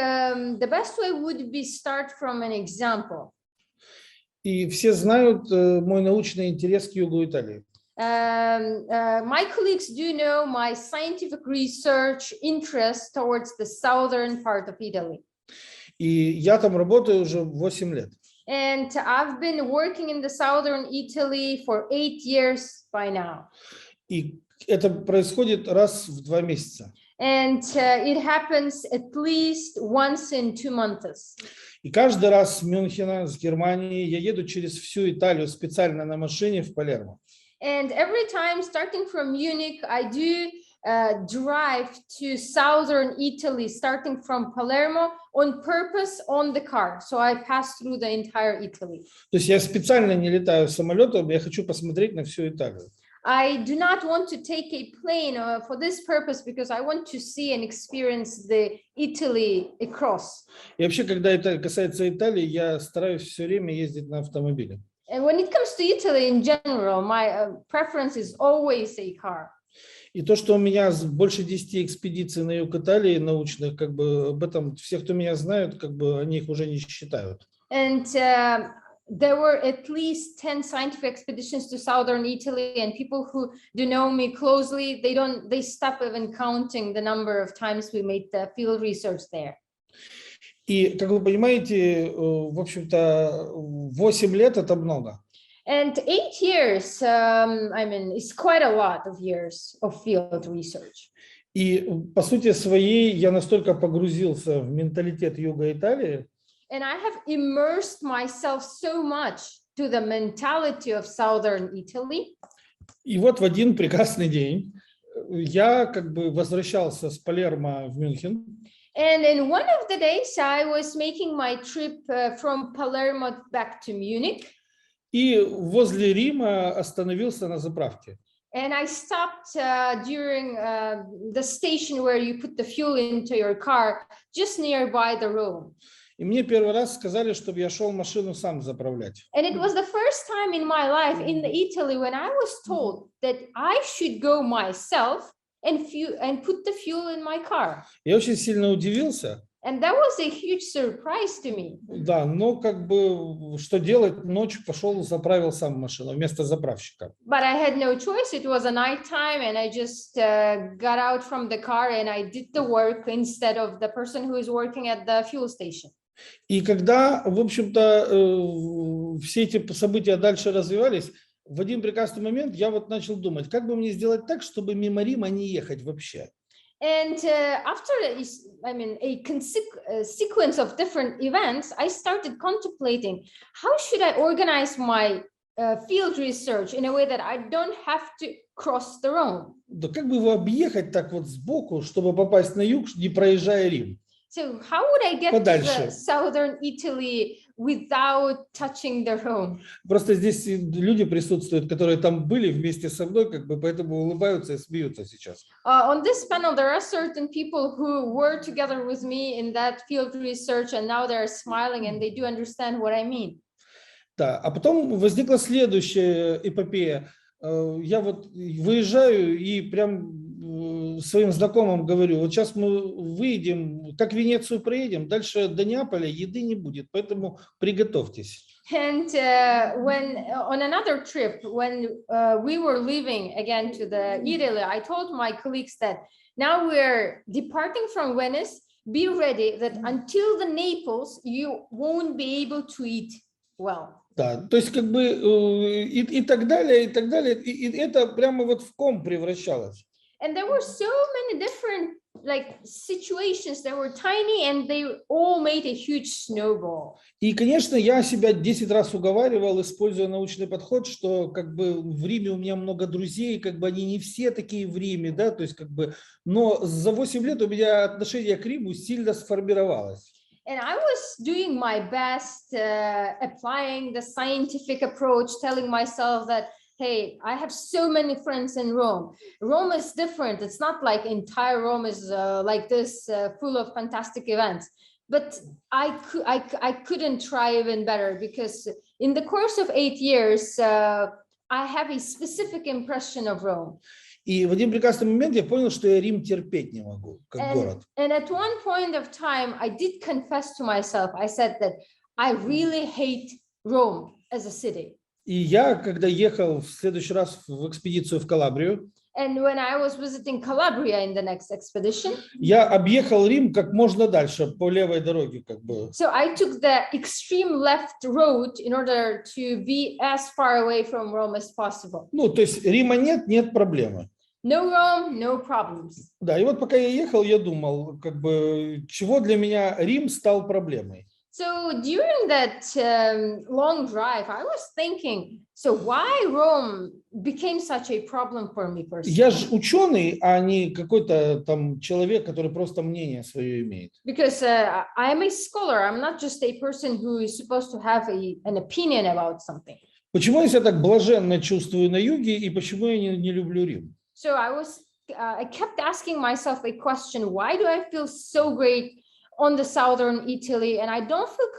the best way would be start from an example. И все знают мой научный интерес к югу Италии. My colleagues do know my scientific research interest towards the southern part of Italy. И я там работаю уже 8 лет. And I've been working in the southern Italy for 8 years by now. И это происходит раз в 2 месяца. And it happens at least once in 2 months. И каждый раз с Мюнхена, с Германии, я еду через всю Италию специально на машине в Палермо. And every time, starting from Munich, I do drive to southern Italy, starting from Palermo, on purpose on the car. So I pass through the entire Italy. То есть я специально не летаю самолетом, я хочу посмотреть на всю Италию. I do not want to take a plane for this purpose because I want to see and experience the Italy across. И вообще, когда это касается Италии, я стараюсь все время ездить на автомобиле. And when it comes to Italy in general, my preference is always a car. И то, что у меня больше 10 экспедиций на юг Италии научных, как бы об этом все, кто меня знают, как бы они их уже не считают. And there were at least 10 scientific expeditions to southern Italy, and people who do know me closely, they stop even counting the number of times we made the field research there. И, как вы понимаете, в общем-то, 8 лет это много. And 8 years, I mean, it's quite a lot of years of field research. И по сути своей я настолько погрузился в менталитет юга Италии, And I have immersed myself so much to the mentality of southern Italy. и вот в один прекрасный день я как бы возвращался с Палермо в Мюнхен. And in one of the days, I was making my trip from Palermo back to Munich. И возле Рима остановился на заправке. And I stopped during the station where you put the fuel into your car, just nearby the Rome. И мне первый раз сказали, чтобы я шел машину сам заправлять. And it was the first time in my life in Italy when I was told that I should go myself and put the fuel in my car. Я очень сильно удивился. And that was a huge surprise to me. Да, но как бы что делать? Ночью пошел, заправил сам машину вместо заправщика. But I had no choice. It was a night time, and I just got out from the car and I did the work instead of the person who is working at the fuel station. И когда, в общем-то, все эти события дальше развивались, в один прекрасный момент я вот начал думать, как бы мне сделать так, чтобы мимо Рима не ехать вообще. And after a sequence of different events, I started contemplating how should I organize my field research in a way that I don't have to cross the Rhone. Да как бы его объехать так вот сбоку, чтобы попасть на юг, не проезжая Рим? So how would I get Подальше. to the southern Italy without touching the Rhone? Просто здесь люди присутствуют, которые там были вместе со мной, как бы поэтому улыбаются и смеются сейчас. On this panel, there are certain people who were together with me in that field research, and now they're smiling and they do understand what I mean. Да, а потом возникла следующая эпопея. Я вот выезжаю и прям своим знакомым говорю, вот сейчас мы выйдем, как Венецию проедем, дальше до Неаполя еды не будет, поэтому приготовьтесь. And when on another trip, when we were leaving again to the Italy, I told my colleagues that now we're departing from Venice, be ready that until the Naples, you won't be able to eat well. Да, то есть как бы и так далее, и это прямо вот в ком превращалось. And there were so many different situations that were tiny and they all made a huge snowball. И, конечно, я себя 10 раз уговаривал, используя научный подход, что как бы в Риме у меня много друзей, как бы они не все такие в Риме, да, то есть как бы, но за 8 лет у меня отношение к Риму сильно сформировалось. And I was doing my best, applying the scientific approach, telling myself that, hey, I have so many friends in Rome. Rome is different. It's not like entire Rome is like this, full of fantastic events. But I couldn't try even better because in the course of 8 years, I have a specific impression of Rome. И в один прекрасный момент я понял, что я Рим терпеть не могу, как город. And at one point of time, I did confess to myself. I said that I really hate Rome as a city. И я, когда ехал в следующий раз в экспедицию в Калабрию, And when I was visiting Calabria in the next expedition, я объехал Рим как можно дальше по левой дороге, как бы. So I took the extreme left road in order to be as far away from Rome as possible. Ну, то есть Рима нет проблемы. No Rome, no problems. Да, и вот пока я ехал, я думал, как бы, чего для меня Рим стал проблемой. So during that long drive, I was thinking, so why Rome became such a problem for me personally? Я же ученый, а не какой-то там человек, который просто мнение свое имеет. Because I am a scholar, I'm not just a person who is supposed to have an opinion about something. Почему я себя так блаженно чувствую на юге и почему я не люблю Рим? So I kept asking myself a question, why do I feel so great on the southern Italy and I don't feel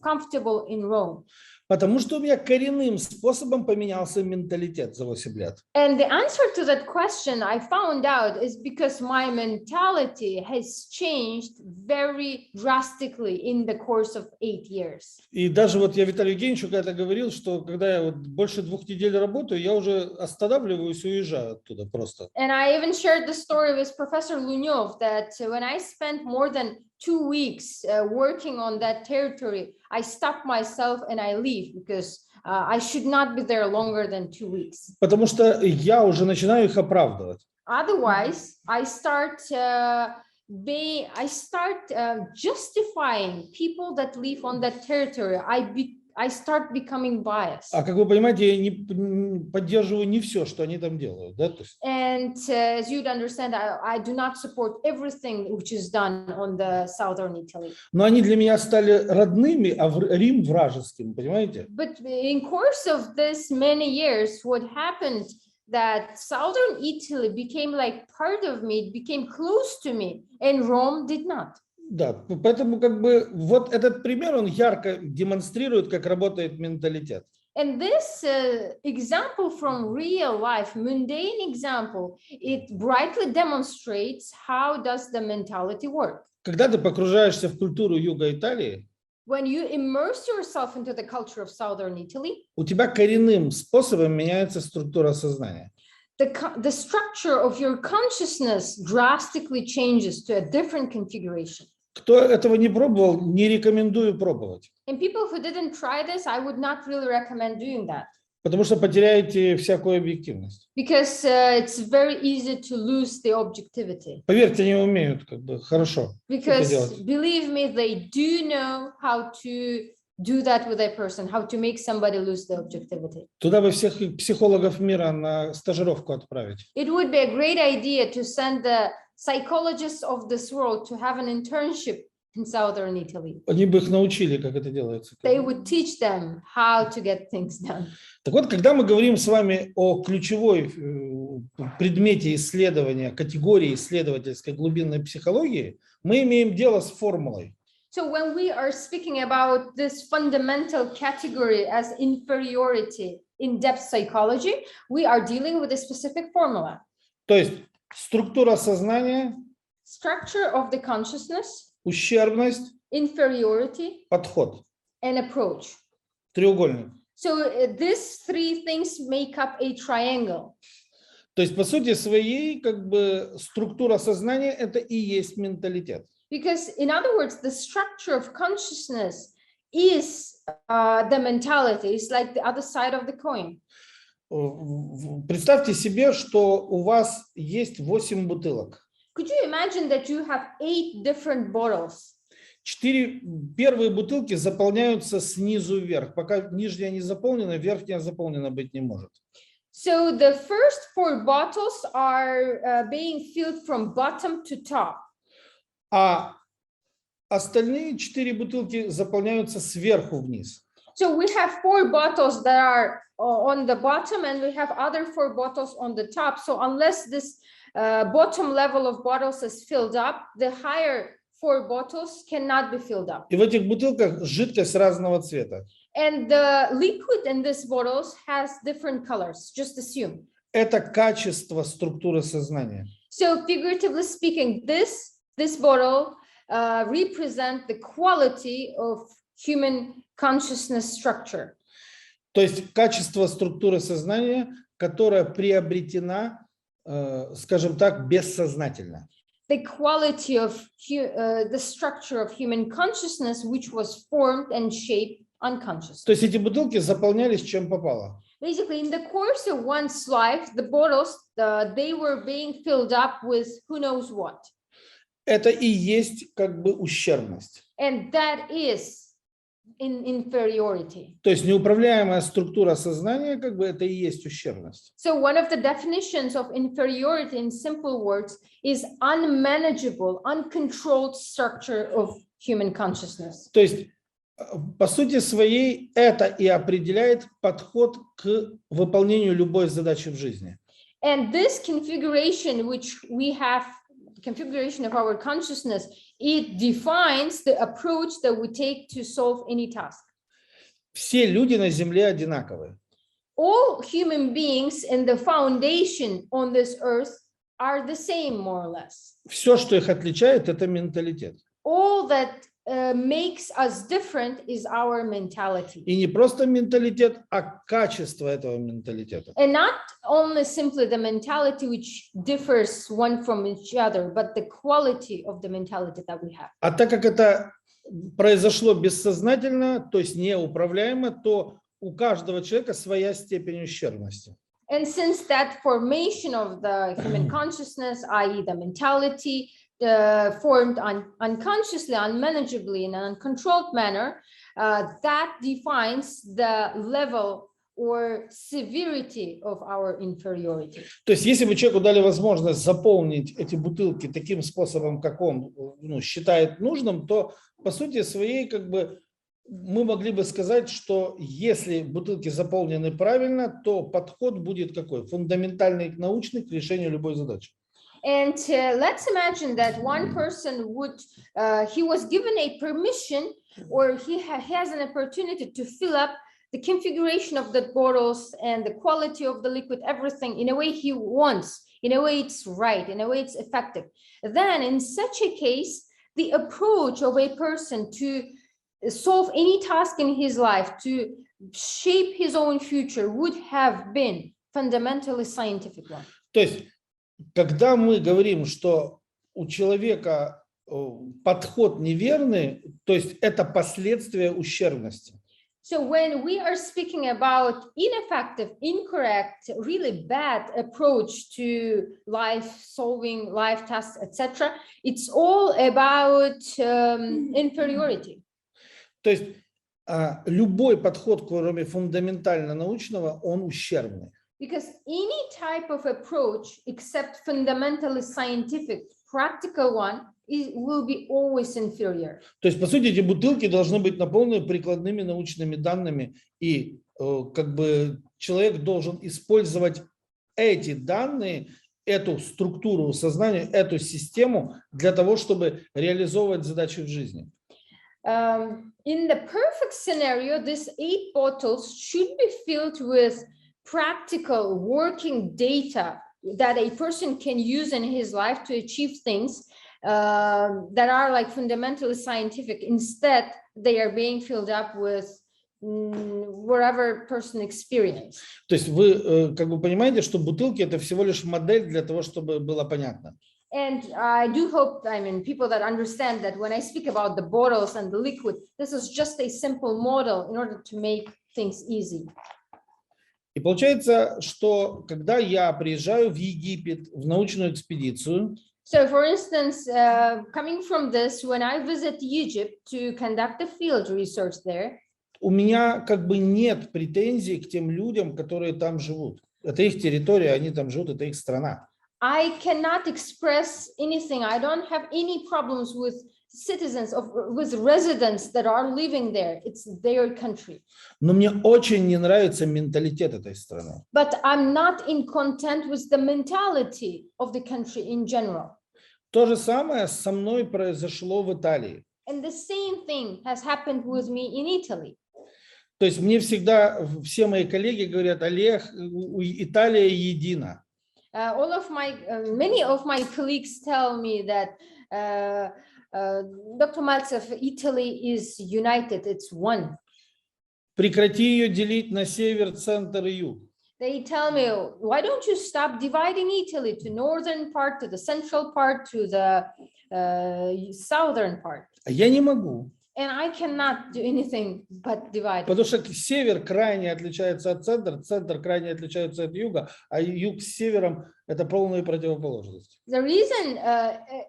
comfortable in Rome? Потому что у меня коренным способом поменялся менталитет за 8 лет. And the answer to that question I found out is because my mentality has changed very drastically in the course of 8 years. И даже вот я Виталию Евгеньевичу когда-то говорил, что когда я вот больше 2 недель работаю, я уже останавливаюсь и уезжаю оттуда просто. And I even shared the story with Professor Luniov that when I spent more than 2 weeks working on that territory, I stop myself and I leave because I should not be there longer than 2 weeks. Потому что я уже начинаю их оправдывать. Otherwise, I start justifying people that live on that territory. I start becoming biased. А как вы понимаете, я не поддерживаю не все, что они там делают, да? То есть... And as you'd understand, I do not support everything which is done on the southern Italy. Но они для меня стали родными, а Рим вражеским, понимаете? But in course of this many years, what happened that southern Italy became like part of me, it became close to me, and Rome did not. Да, поэтому как бы вот этот пример, он ярко демонстрирует, как работает менталитет. And this example from real life, mundane example, it brightly demonstrates how does the mentality work. Когда ты погружаешься в культуру юга Италии, When you immerse yourself into the culture of southern Italy, у тебя коренным способом меняется структура сознания. the structure of your consciousness drastically changes to a different configuration. Кто этого не пробовал, не рекомендую пробовать. And people who didn't try this, I would not really recommend doing that. Потому что потеряете всякую объективность. Because it's very easy to lose the objectivity. Поверьте, они умеют как бы хорошо это делать. Because believe me, they do know how to do that with a person, how to make somebody lose the objectivity. Туда бы всех психологов мира на стажировку отправить. It would be a great idea to send the psychologists of this world to have an internship in southern Italy. Они бы их научили, как это делается. They would teach them how to get things done. Так вот, когда мы говорим с вами о ключевой предмете исследования, категории исследовательской глубинной психологии, мы имеем дело с формулой. So when we are speaking about this fundamental category as inferiority in depth psychology, we are dealing with a specific formula. То есть структура сознания, Structure of the consciousness, ущербность, inferiority, подход. and approach. Треугольник. So these three things make up a triangle. То есть по сути своей как бы структура сознания это и есть менталитет. Because in other words, the structure of consciousness is the mentality. It's like the other side of the coin. Представьте себе, что у вас есть 8 бутылок. Could you imagine that you have 8 different bottles? 4 первые бутылки заполняются снизу вверх. Пока нижняя не заполнена, верхняя заполнена быть не может. So the first 4 bottles are being filled from bottom to top. А остальные 4 бутылки заполняются сверху вниз. So we have 4 bottles that are on the bottom and we have other 4 bottles on the top. So unless this bottom level of bottles is filled up, the higher 4 bottles cannot be filled up. И в этих бутылках жидкость разного цвета. And the liquid in these bottles has different colors, just assume. Это качество структуры сознания. So figuratively speaking, this bottle represent the quality of human consciousness structure. То есть качество структуры сознания, которая приобретена, скажем так, бессознательно. The quality of the structure of human consciousness, which was formed and shaped unconsciously. То есть эти бутылки заполнялись чем попало. Basically, in the course of one's life, the bottles, they were being filled up with who knows what. Это и есть как бы ущербность. And that is in inferiority. То есть неуправляемая структура сознания, как бы это и есть ущербность. So one of the definitions of inferiority in simple words is unmanageable, uncontrolled structure of human consciousness. То есть, по сути своей, это и определяет подход к выполнению любой задачи в жизни. And this configuration, which we have, the configuration of our consciousness, it defines the approach that we take to solve any task. Все люди на Земле одинаковые. All human beings in the foundation on this earth are the same, more or less. Все, что их отличает, это менталитет. All that makes us different is our mentality. И не просто менталитет, а качество этого менталитета. And not only simply the mentality which differs one from each other, but the quality of the mentality that we have. А так как это произошло бессознательно, то есть неуправляемо, то у каждого человека своя степень ущербности. And since that formation of the human consciousness, i.e. the mentality, formed unconsciously, unmanageably, in an uncontrolled manner, that defines the level or severity of our inferiority. То есть, если бы человеку дали возможность заполнить эти бутылки таким способом, как он считает нужным, то, по сути своей, как бы, мы могли бы сказать, что если бутылки заполнены правильно, то подход будет какой? Фундаментальный, научный к решению любой задачи. And let's imagine that one person would, he was given a permission, or he has an opportunity to fill up the configuration of the bottles and the quality of the liquid, everything in a way he wants, in a way it's right, in a way it's effective. Then in such a case, the approach of a person to solve any task in his life, to shape his own future, would have been fundamentally scientific one. То есть, когда мы говорим, что у человека подход неверный, то есть это последствия ущербности. So when we are speaking about ineffective, incorrect, really bad approach to life, solving life tasks, etc., it's all about inferiority. То есть любой подход, кроме фундаментально научного, он ущербный. Because any type of approach except fundamentally scientific, practical one, will be always inferior. То есть, по сути, эти бутылки должны быть наполнены прикладными научными данными, и как бы человек должен использовать эти данные, эту структуру сознания, эту систему для того, чтобы реализовывать задачи в жизни. In the perfect scenario, these 8 bottles should be filled with practical working data that a person can use in his life to achieve things that are like fundamentally scientific. Instead, they are being filled up with whatever person experience. То есть вы как бы понимаете, что бутылки это всего лишь модель для того, чтобы было понятно. And I do hope, I mean, people that understand that when I speak about the bottles and the liquid, this is just a simple model in order to make things easy. И получается, что когда я приезжаю в Египет в научную экспедицию, so for instance, coming from this, when I visit Egypt to conduct the field research there, у меня как бы нет претензий к тем людям, которые там живут. Это их территория, они там живут, это их страна. I cannot express anything. I don't have any problems with citizens, with residents that are living there. It's their country. Но мне очень не нравится менталитет этой страны. But I'm not in content with the mentality of the country in general. То же самое со мной произошло в Италии. And the same thing has happened with me in Italy. То есть мне всегда все мои коллеги говорят: Олег, Италия едина. Many of my colleagues tell me that Dr. Maltsev, Italy is united, it's one. Прекрати ее делить на север, центр и юг. They tell me, why don't you stop dividing Italy to northern part, to the central part, to the southern part? А я не могу. and I cannot do anything but divide it. Потому что север крайне отличается от центра, центр крайне отличается от юга, а юг с севером – это полные противоположности. The reason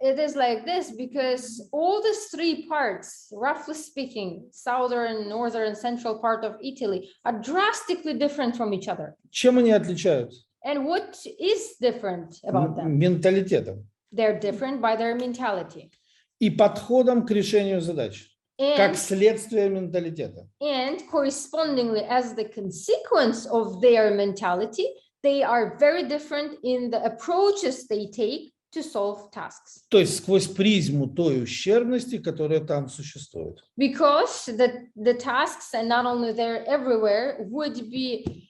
it is like this because all these three parts, roughly speaking, southern, northern, central part of Italy, are drastically different from each other. Чем они отличаются? And what is different about them? Менталитетом They're different by their mentality. и подходом к решению задач, как следствие менталитета. And correspondingly, as the consequence of their mentality, they are very different in the approaches they take to solve tasks. То есть сквозь призму той ущербности, которая там существует. Because the tasks, and not only there everywhere, would be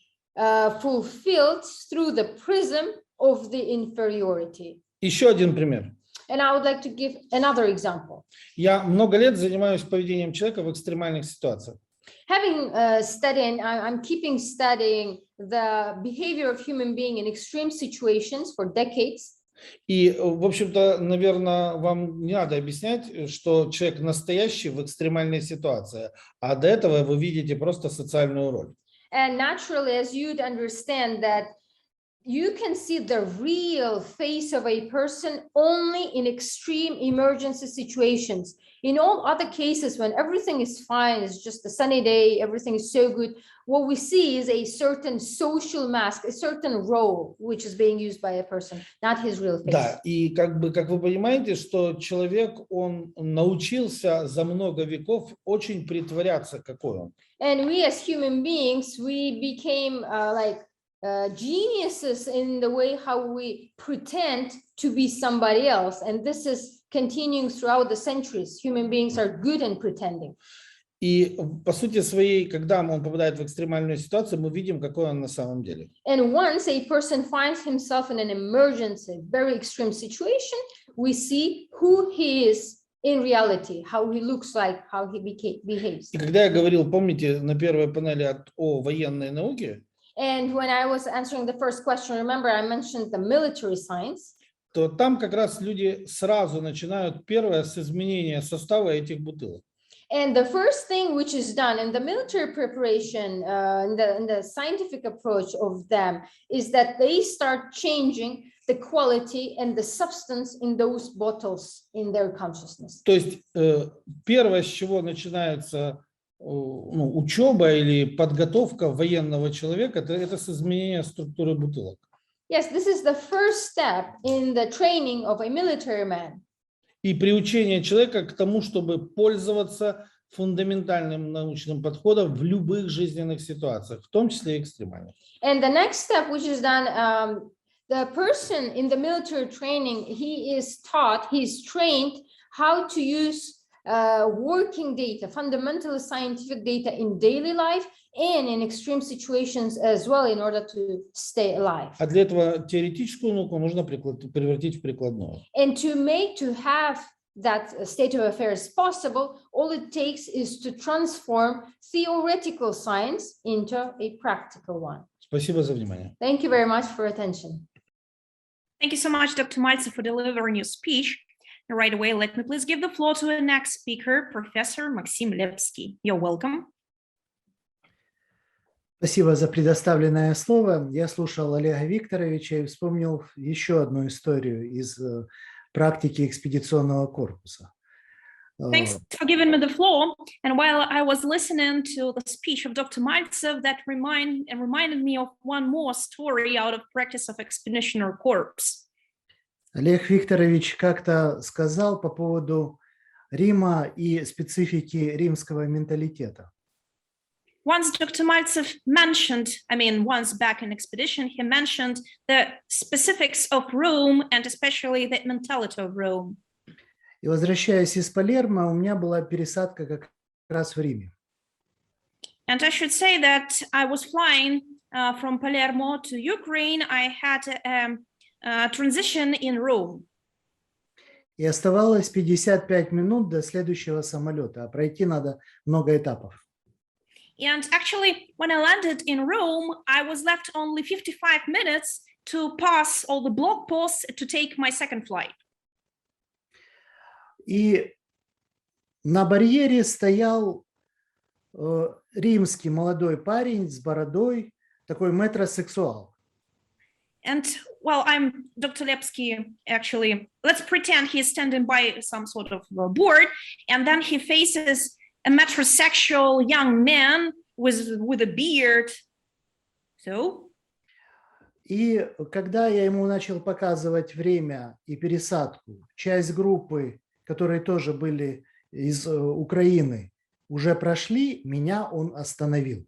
fulfilled through the prism of the inferiority. Еще один пример. And I would like to give another example. Я много лет занимаюсь поведением человека в экстремальных ситуациях. Having I'm keeping studying the behavior of human being in extreme situations for decades. И, в общем-то, наверное, вам не надо объяснять, что человек настоящий в экстремальной ситуации, а до этого вы видите просто социальную роль. And naturally, as you'd understand that you can see the real face of a person only in extreme emergency situations. In all other cases, when everything is fine, it's just a sunny day, everything is so good, what we see is a certain social mask, a certain role which is being used by a person, not his real face. Да, и как вы понимаете, что человек, он научился за много веков очень притворяться, какой он. And we as human beings, we became geniuses in the way how we pretend to be somebody else. And this is continuing throughout the centuries. Human beings are good in pretending. И по сути своей, когда он попадает в экстремальную ситуацию, мы видим, какой он на самом деле. And once a person finds himself in an emergency, very extreme situation, we see who he is in reality, how he looks like, how he behaves. И когда я говорил, помните, на первой панели о военной науке, And when I was answering the first question, remember I mentioned the military science. То там как раз люди сразу начинают первое с изменения состава этих бутылок. And the first thing which is done in the military preparation, in the scientific approach of them, is that they start changing the quality and the substance in those bottles in their consciousness. То есть первое, с чего начинается учеба или подготовка военного человека, это с изменения структуры бутылок. Yes, this is the first step in the training of a military man. И приучение человека к тому, чтобы пользоваться фундаментальным научным подходом в любых жизненных ситуациях, в том числе и экстремальных. And the next step, which is done, the person in the military training, he is taught, he's trained how to use working data, fundamentally scientific data in daily life and in extreme situations as well in order to stay alive. А для этого теоретическую науку нужно превратить в прикладную. And to have that state of affairs possible, all it takes is to transform theoretical science into a practical one. Спасибо за внимание. Thank you very much for attention. Thank you so much, Dr. Maltsev, for delivering your speech. Right away, let me please give the floor to the next speaker, Professor Maxim Lepskiy. You're welcome. Спасибо за предоставленное слово. Я слушал Олега Викторовича и вспомнил еще одну историю из практики экспедиционного корпуса. Thanks for giving me the floor. And while I was listening to the speech of Dr. Maltsev, that reminded me of one more story out of practice of Expeditionary Corps. Олег Викторович как-то сказал по поводу Рима и специфики римского менталитета. Once Dr. Maltsev mentioned, once back in expedition, he mentioned the specifics of Rome and especially the mentality of Rome. И возвращаясь из Палермо, у меня была пересадка как раз в Риме. And I should say that I was flying from Palermo to Ukraine. I had transition in Rome. И оставалось 55 минут до следующего самолета, а пройти надо много этапов. And actually, when I landed in Rome, I was left only 55 minutes to pass all the block posts to take my second flight. И на барьере стоял римский молодой парень с бородой, такой метросексуал. And well, I'm Dr. Lepskiy, actually. Let's pretend he's standing by some sort of board, and then he faces a metrosexual young man with a beard. So? И когда я ему начал показывать время и пересадку, часть группы, которые тоже были из Украины, уже прошли, меня он остановил.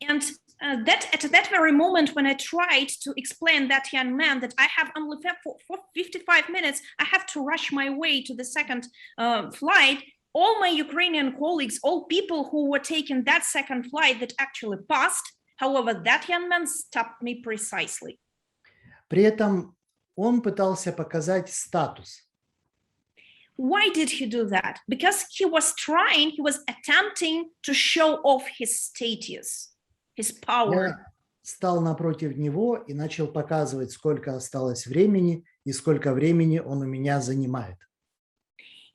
And at that very moment, when I tried to explain that young man that I have only for 55 minutes, I have to rush my way to the second flight, all my Ukrainian colleagues, all people who were taking that second flight that actually passed, however, that young man stopped me precisely. При этом он пытался показать статус. Why did he do that? Because he was attempting to show off his status. His power. Я стал напротив него и начал показывать, сколько осталось времени и сколько времени он у меня занимает.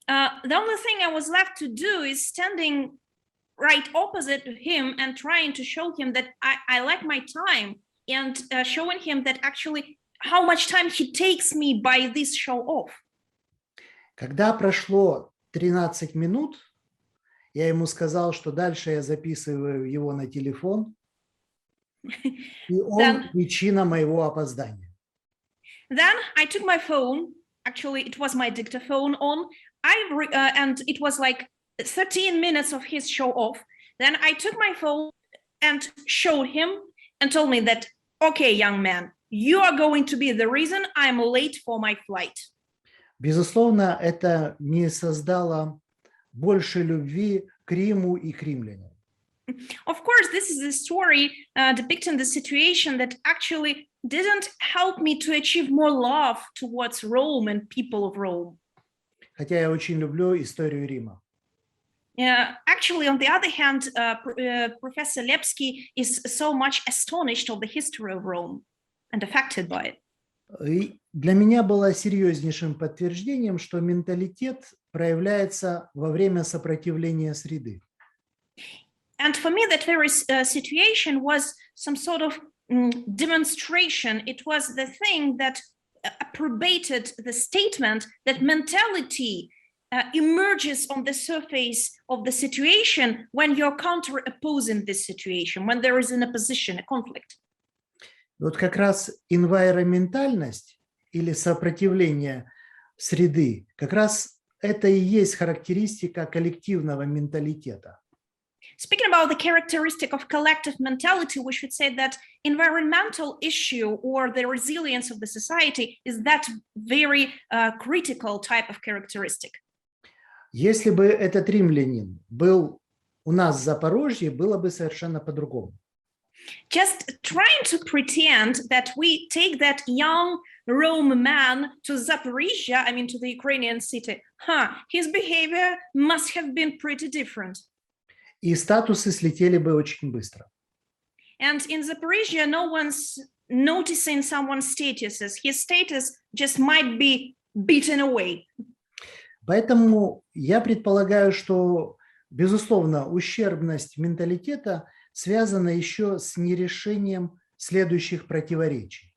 The only thing I was left to do is standing right opposite to him and trying to show him that I like my time and showing him that actually how much time he takes me by this show off. Когда прошло 13 минут, я ему сказал, что дальше я записываю его на телефон, и он причина моего опоздания. Then I took my phone, actually it was my dictaphone on, and it was like 13 minutes of his show off. Then I took my phone and showed him and told me that, okay, young man, you are going to be the reason I'm late for my flight. Безусловно, это не создало больше любви к Риму и к римлянам. Of course, this is a story depicting the situation that actually didn't help me to achieve more love towards Rome and people of Rome. Хотя я очень люблю историю Рима. Actually, on the other hand, Professor Lepskiy is so much astonished of the history of Rome and affected by it. И для меня было серьезнейшим подтверждением, что менталитет проявляется во время сопротивления среды. And for me, that very situation was some sort of demonstration. It was the thing that approbated the statement that mentality emerges on the surface of the situation when you're counter-opposing this situation, when there is an opposition, a conflict. Вот как раз environmentальность или сопротивление среды, как раз это и есть характеристика коллективного менталитета. Speaking about the characteristic of collective mentality, we should say that environmental issue or the resilience of the society is that very critical type of characteristic. Если бы этот римлянин был у нас в Запорожье, было бы совершенно по-другому. Just trying to pretend that we take that young Rome man to Zaporizhia, I mean to the Ukrainian city, his behavior must have been pretty different. И статусы слетели бы очень быстро. And in Zaporizhia, no one's noticing someone's statuses. His status just might be beaten away. Поэтому я предполагаю, что, безусловно, ущербность менталитета связана еще с нерешением следующих противоречий.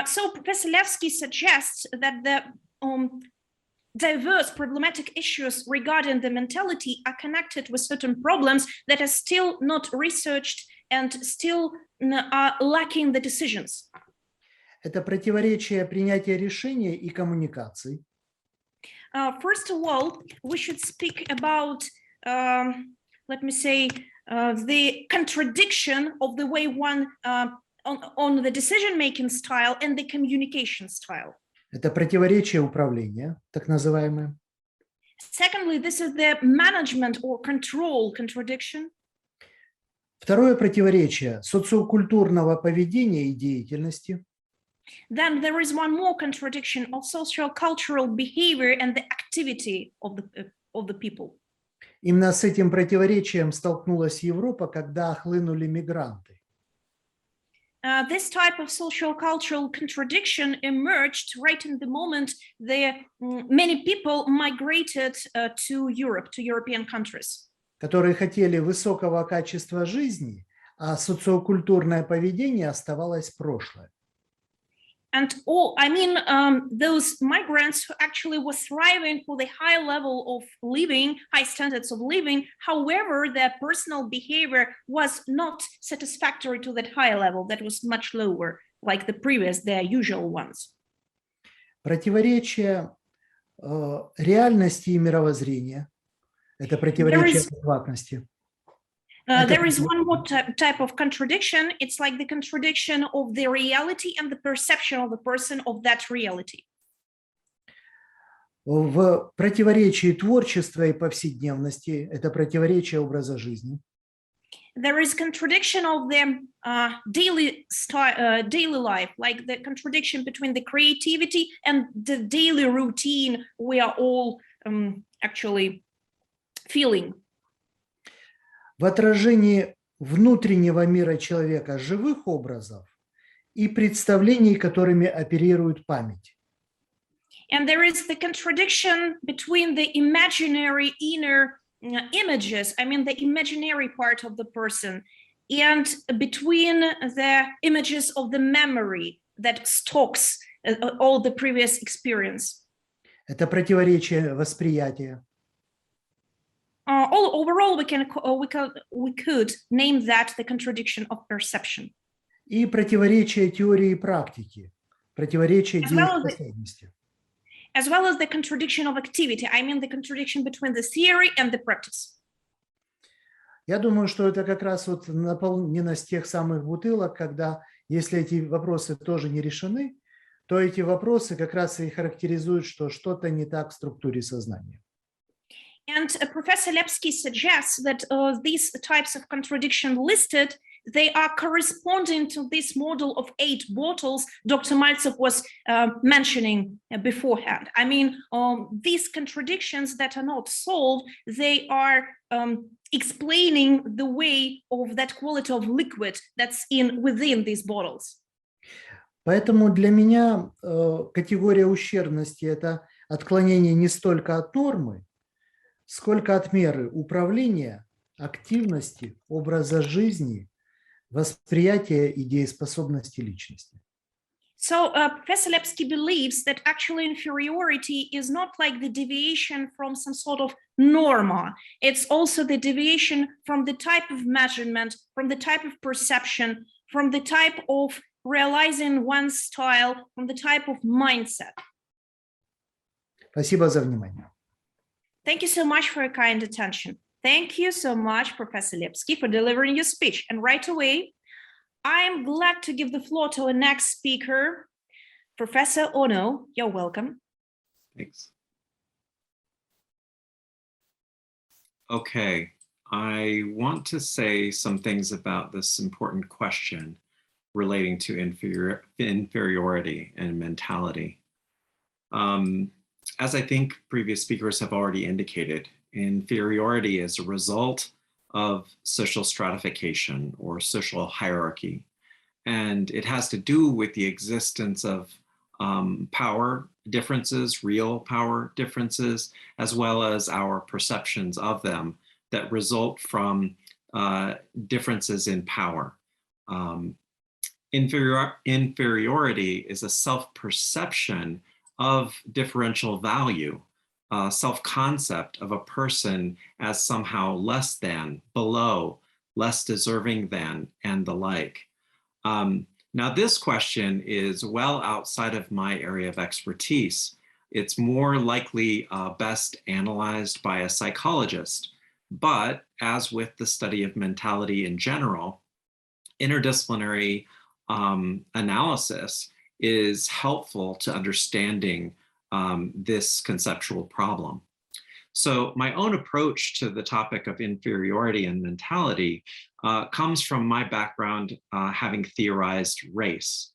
So Professor Lepskiy suggests that the diverse problematic issues regarding the mentality are connected with certain problems that are still not researched and still are lacking the decisions. Это противоречие принятия решений и коммуникаций. First of all, we should speak about, let me say, the contradiction of the way one on the decision-making style and the communication style. Это противоречие управления, так называемое. Secondly, this is the management or control contradiction. Второе противоречие социокультурного поведения и деятельности. Then there is one more contradiction of social-cultural behavior and the activity of the people. Именно с этим противоречием столкнулась Европа, когда хлынули мигранты. this type of social cultural contradiction emerged right in the moment many people migrated to Europe, to European countries. Которые хотели высокого качества жизни, а социокультурное поведение оставалось прошлое. And those migrants who actually were thriving for the high level of living, high standards of living. However, their personal behavior was not satisfactory to that high level, that was much lower, like the previous, their usual ones. Противоречие реальности и мировоззрения – это противоречие адекватности. There is one more type of contradiction. It's like the contradiction of the reality and the perception of the person of that reality. В противоречии творчества и повседневности – это противоречие образа жизни. There is contradiction of the daily life, like the contradiction between the creativity and the daily routine we are all actually feeling. В отражении внутреннего мира человека живых образов и представлений, которыми оперирует память. And there is the contradiction between the imaginary inner images, the imaginary part of the person, and between the images of the memory that stocks all the previous experience. Это противоречие восприятия. Overall, we could name that the contradiction of perception. И противоречие теории и практики, противоречие дееспособности. As well as the contradiction of activity, the contradiction between the theory and the practice. Я думаю, что это как раз вот наполненность тех самых бутылок, когда, если эти вопросы тоже не решены, то эти вопросы как раз и характеризуют, что что-то не так в структуре сознания. And Professor Lepskiy suggests that these types of contradiction listed, they are corresponding to this model of 8 bottles Dr. Maltsev was mentioning beforehand. These contradictions that are not solved, they are explaining the way of that quality of liquid that's within these bottles. Поэтому для меня категория ущербности – это отклонение не столько от нормы, сколько от меры управления, активности, образа жизни, восприятия и дееспособности личности. So Professor Lepskiy believes that actually inferiority is not like the deviation from some sort of norma. It's also the deviation from the type of measurement, from the type of perception, from the type of realizing one's style, from the type of mindset. Спасибо за внимание. Thank you so much for your kind attention. Thank you so much, Professor Lepskiy, for delivering your speech. And right away, I am glad to give the floor to our next speaker, Professor Ono. You're welcome. Thanks. Okay, I want to say some things about this important question relating to inferiority and mentality. As I think previous speakers have already indicated, inferiority is a result of social stratification or social hierarchy. And it has to do with the existence of power differences, real power differences, as well as our perceptions of them that result from differences in power. Inferiority is a self-perception of differential value, self-concept of a person as somehow less than, below, less deserving than, and the like. Now, this question is well outside of my area of expertise. It's more likely best analyzed by a psychologist. But as with the study of mentality in general, interdisciplinary analysis is helpful to understanding this conceptual problem. So my own approach to the topic of inferiority and mentality comes from my background having theorized race.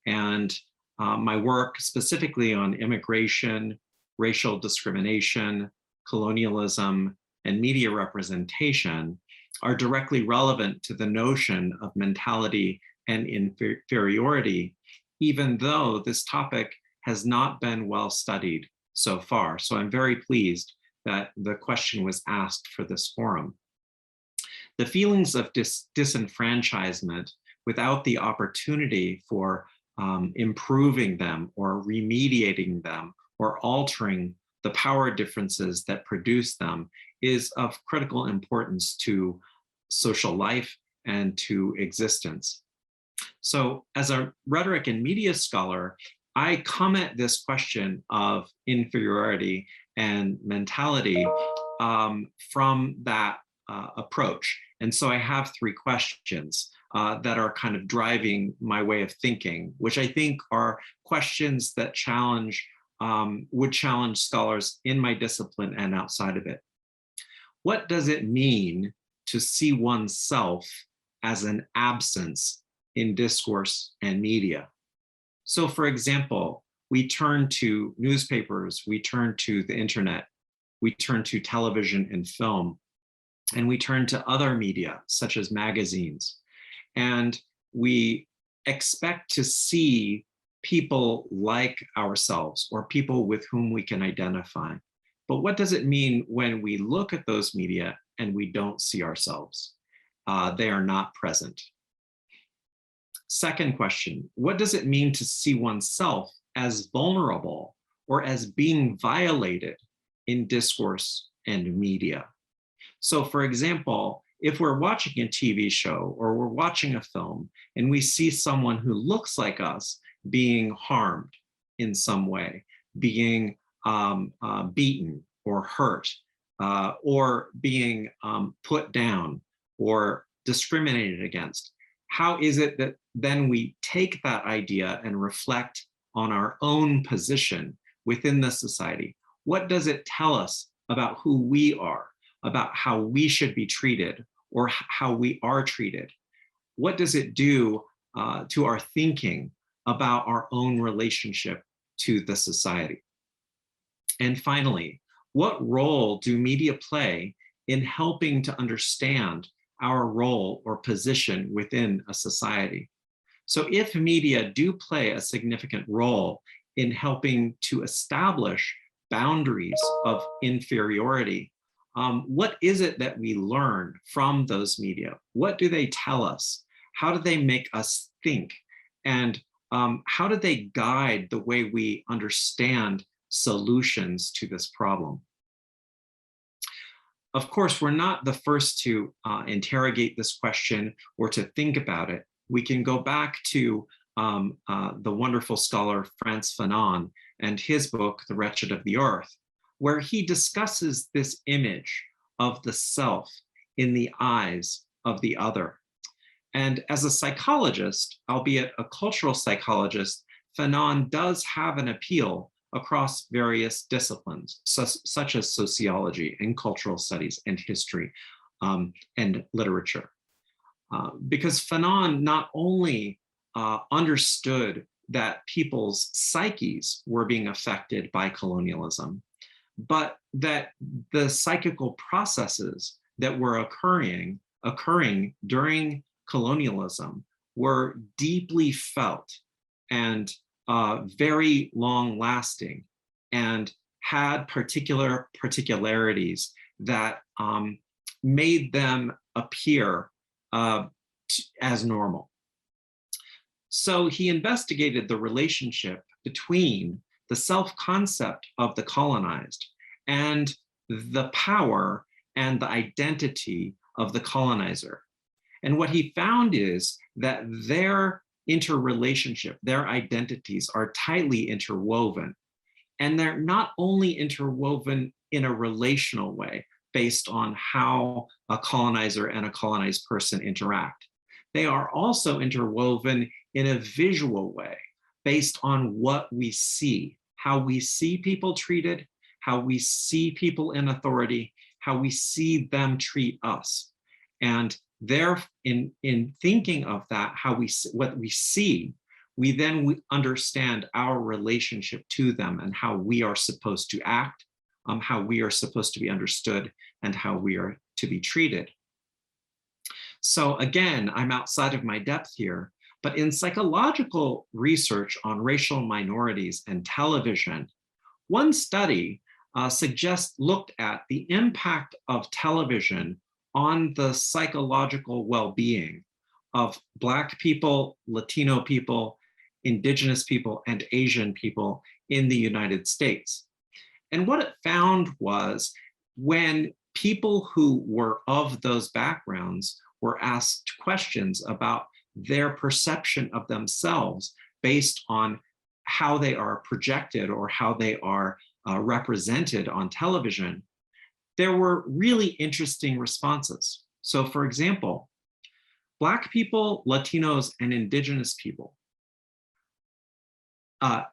And my work specifically on immigration, racial discrimination, colonialism, and media representation are directly relevant to the notion of mentality and inferiority, even though this topic has not been well studied so far. So I'm very pleased that the question was asked for this forum. The feelings of disenfranchisement without the opportunity for improving them or remediating them or altering the power differences that produce them is of critical importance to social life and to existence. So as a rhetoric and media scholar, I come at this question of inferiority and mentality from that approach. And so I have three questions that are kind of driving my way of thinking, which I think are questions that would challenge scholars in my discipline and outside of it. What does it mean to see oneself as an absence in discourse and media? So for example, we turn to newspapers, we turn to the internet, we turn to television and film, and we turn to other media, such as magazines. And we expect to see people like ourselves or people with whom we can identify. But what does it mean when we look at those media and we don't see ourselves? They are not present. Second question, what does it mean to see oneself as vulnerable or as being violated in discourse and media? So for example, if we're watching a TV show or we're watching a film and we see someone who looks like us being harmed in some way, being beaten or hurt, or being put down or discriminated against, how is it that then we take that idea and reflect on our own position within the society? What does it tell us about who we are, about how we should be treated or how we are treated? What does it do to our thinking about our own relationship to the society? And finally, what role do media play in helping to understand our role or position within a society? So if media do play a significant role in helping to establish boundaries of inferiority, what is it that we learn from those media? What do they tell us? How do they make us think? And how do they guide the way we understand solutions to this problem? Of course, we're not the first to interrogate this question or to think about it. We can go back to the wonderful scholar Frantz Fanon and his book, The Wretched of the Earth, where he discusses this image of the self in the eyes of the other. And as a psychologist, albeit a cultural psychologist, Fanon does have an appeal across various disciplines, such as sociology and cultural studies and history and literature. Because Fanon not only understood that people's psyches were being affected by colonialism, but that the psychical processes that were occurring during colonialism were deeply felt and very long lasting and had particularities that made them appear as normal. So he investigated the relationship between the self-concept of the colonized and the power and the identity of the colonizer. And what he found is that their interrelationship, their identities are tightly interwoven. And they're not only interwoven in a relational way based on how a colonizer and a colonized person interact. They are also interwoven in a visual way based on what we see, how we see people treated, how we see people in authority, how we see them treat us. And there, in thinking of that, what we see, we then understand our relationship to them and how we are supposed to act, how we are supposed to be understood, and how we are to be treated. So again, I'm outside of my depth here, But in psychological research on racial minorities and television, one study looked at the impact of television on the psychological well-being of Black people, Latino people, Indigenous people, and Asian people in the United States. And what it found was when people who were of those backgrounds were asked questions about their perception of themselves based on how they are projected or how they are represented on television, there were really interesting responses. So for example, Black people, Latinos, and Indigenous people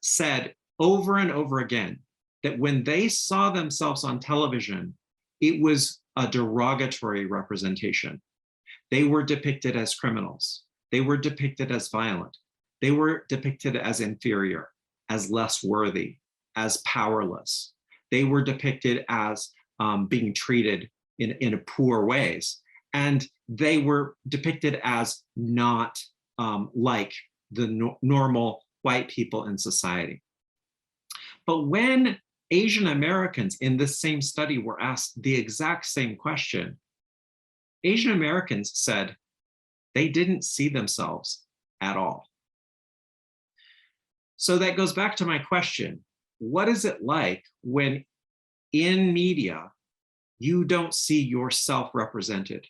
said over and over again that when they saw themselves on television, it was a derogatory representation. They were depicted as criminals. They were depicted as violent. They were depicted as inferior, as less worthy, as powerless. They were depicted as being treated in poor ways. And they were depicted as not like the normal white people in society. But when Asian Americans in this same study were asked the exact same question, Asian Americans said they didn't see themselves at all. So that goes back to my question. What is it like when in media, you don't see yourself represented?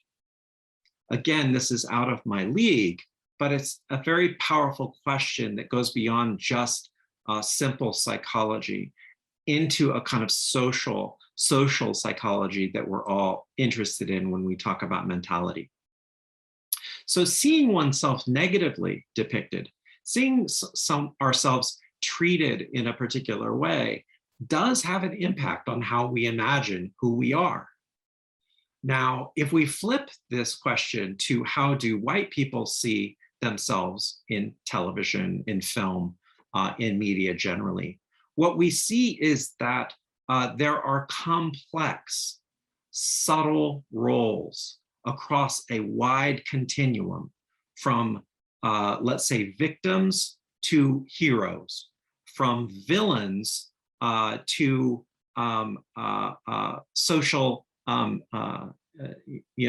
Again, this is out of my league, but it's a very powerful question that goes beyond just simple psychology into a kind of social psychology that we're all interested in when we talk about mentality. So seeing oneself negatively depicted, seeing ourselves treated in a particular way does have an impact on how we imagine who we are. Now, if we flip this question to how do white people see themselves in television, in film, in media generally, what we see is that there are complex, subtle roles across a wide continuum from, let's say, victims to heroes, from villains to social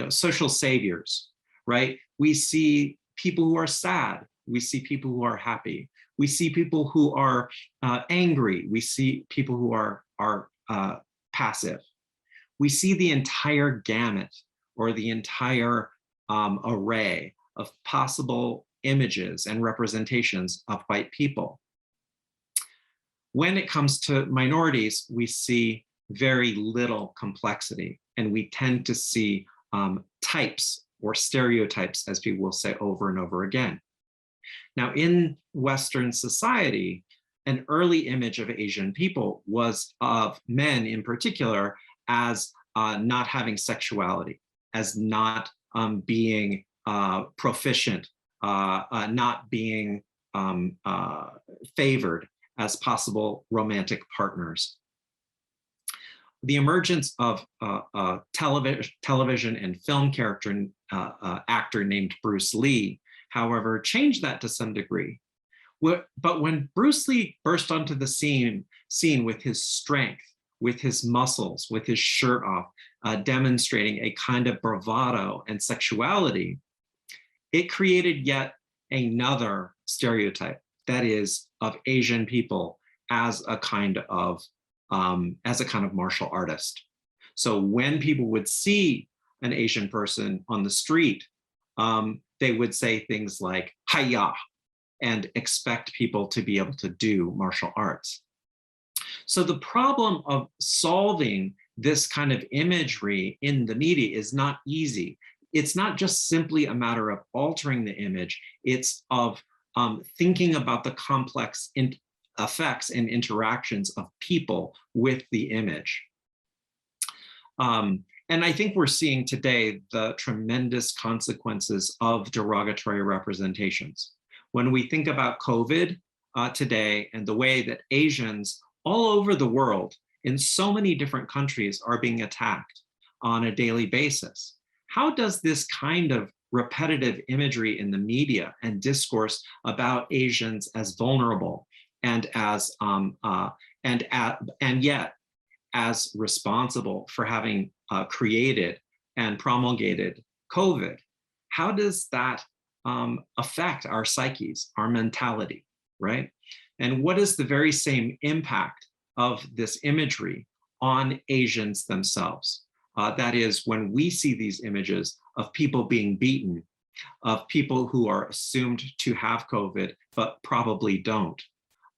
social saviors, right? We see people who are sad. We see people who are happy. We see people who are angry. We see people who are passive. We see the entire gamut or the entire array of possible images and representations of white people. When it comes to minorities, we see very little complexity, and we tend to see types or stereotypes, as people will say over and over again. Now, in Western society, an early image of Asian people was of men in particular as not having sexuality, as not being proficient, not being favored as possible romantic partners. The emergence of a television and film actor named Bruce Lee, however, changed that to some degree. But when Bruce Lee burst onto the scene with his strength, with his muscles, with his shirt off, demonstrating a kind of bravado and sexuality, it created yet another stereotype, that is, of Asian people as a kind of martial artist. So when people would see an Asian person on the street, they would say things like "Hi-ya" and expect people to be able to do martial arts. So the problem of solving this kind of imagery in the media is not easy. It's not just simply a matter of altering the image, it's of thinking about the complex effects and interactions of people with the image. And I think we're seeing today the tremendous consequences of derogatory representations. When we think about COVID today and the way that Asians all over the world in so many different countries are being attacked on a daily basis, how does this kind of repetitive imagery in the media and discourse about Asians as vulnerable and as and yet as responsible for having created and promulgated COVID. How does that affect our psyches, our mentality, right? And what is the very same impact of this imagery on Asians themselves? That is, when we see these images of people being beaten, of people who are assumed to have COVID, but probably don't.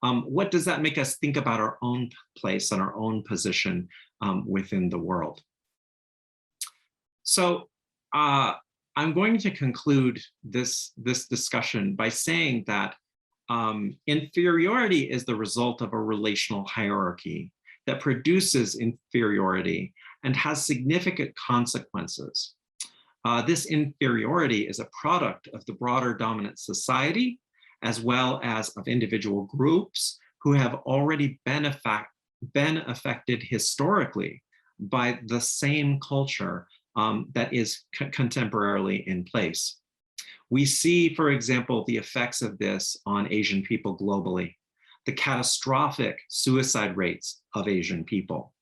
What does that make us think about our own place and our own position within the world? So I'm going to conclude this discussion by saying that inferiority is the result of a relational hierarchy that produces inferiority and has significant consequences. This inferiority is a product of the broader dominant society, as well as of individual groups who have already been affected historically by the same culture that is contemporarily in place. We see, for example, the effects of this on Asian people globally, the catastrophic suicide rates of Asian people.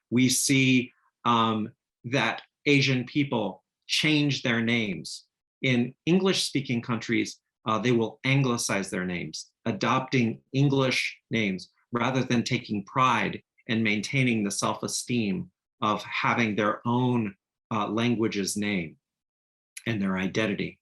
We see that Asian people change their names. In English-speaking countries, they will anglicize their names, adopting English names rather than taking pride in maintaining the self-esteem of having their own language's name and their identity.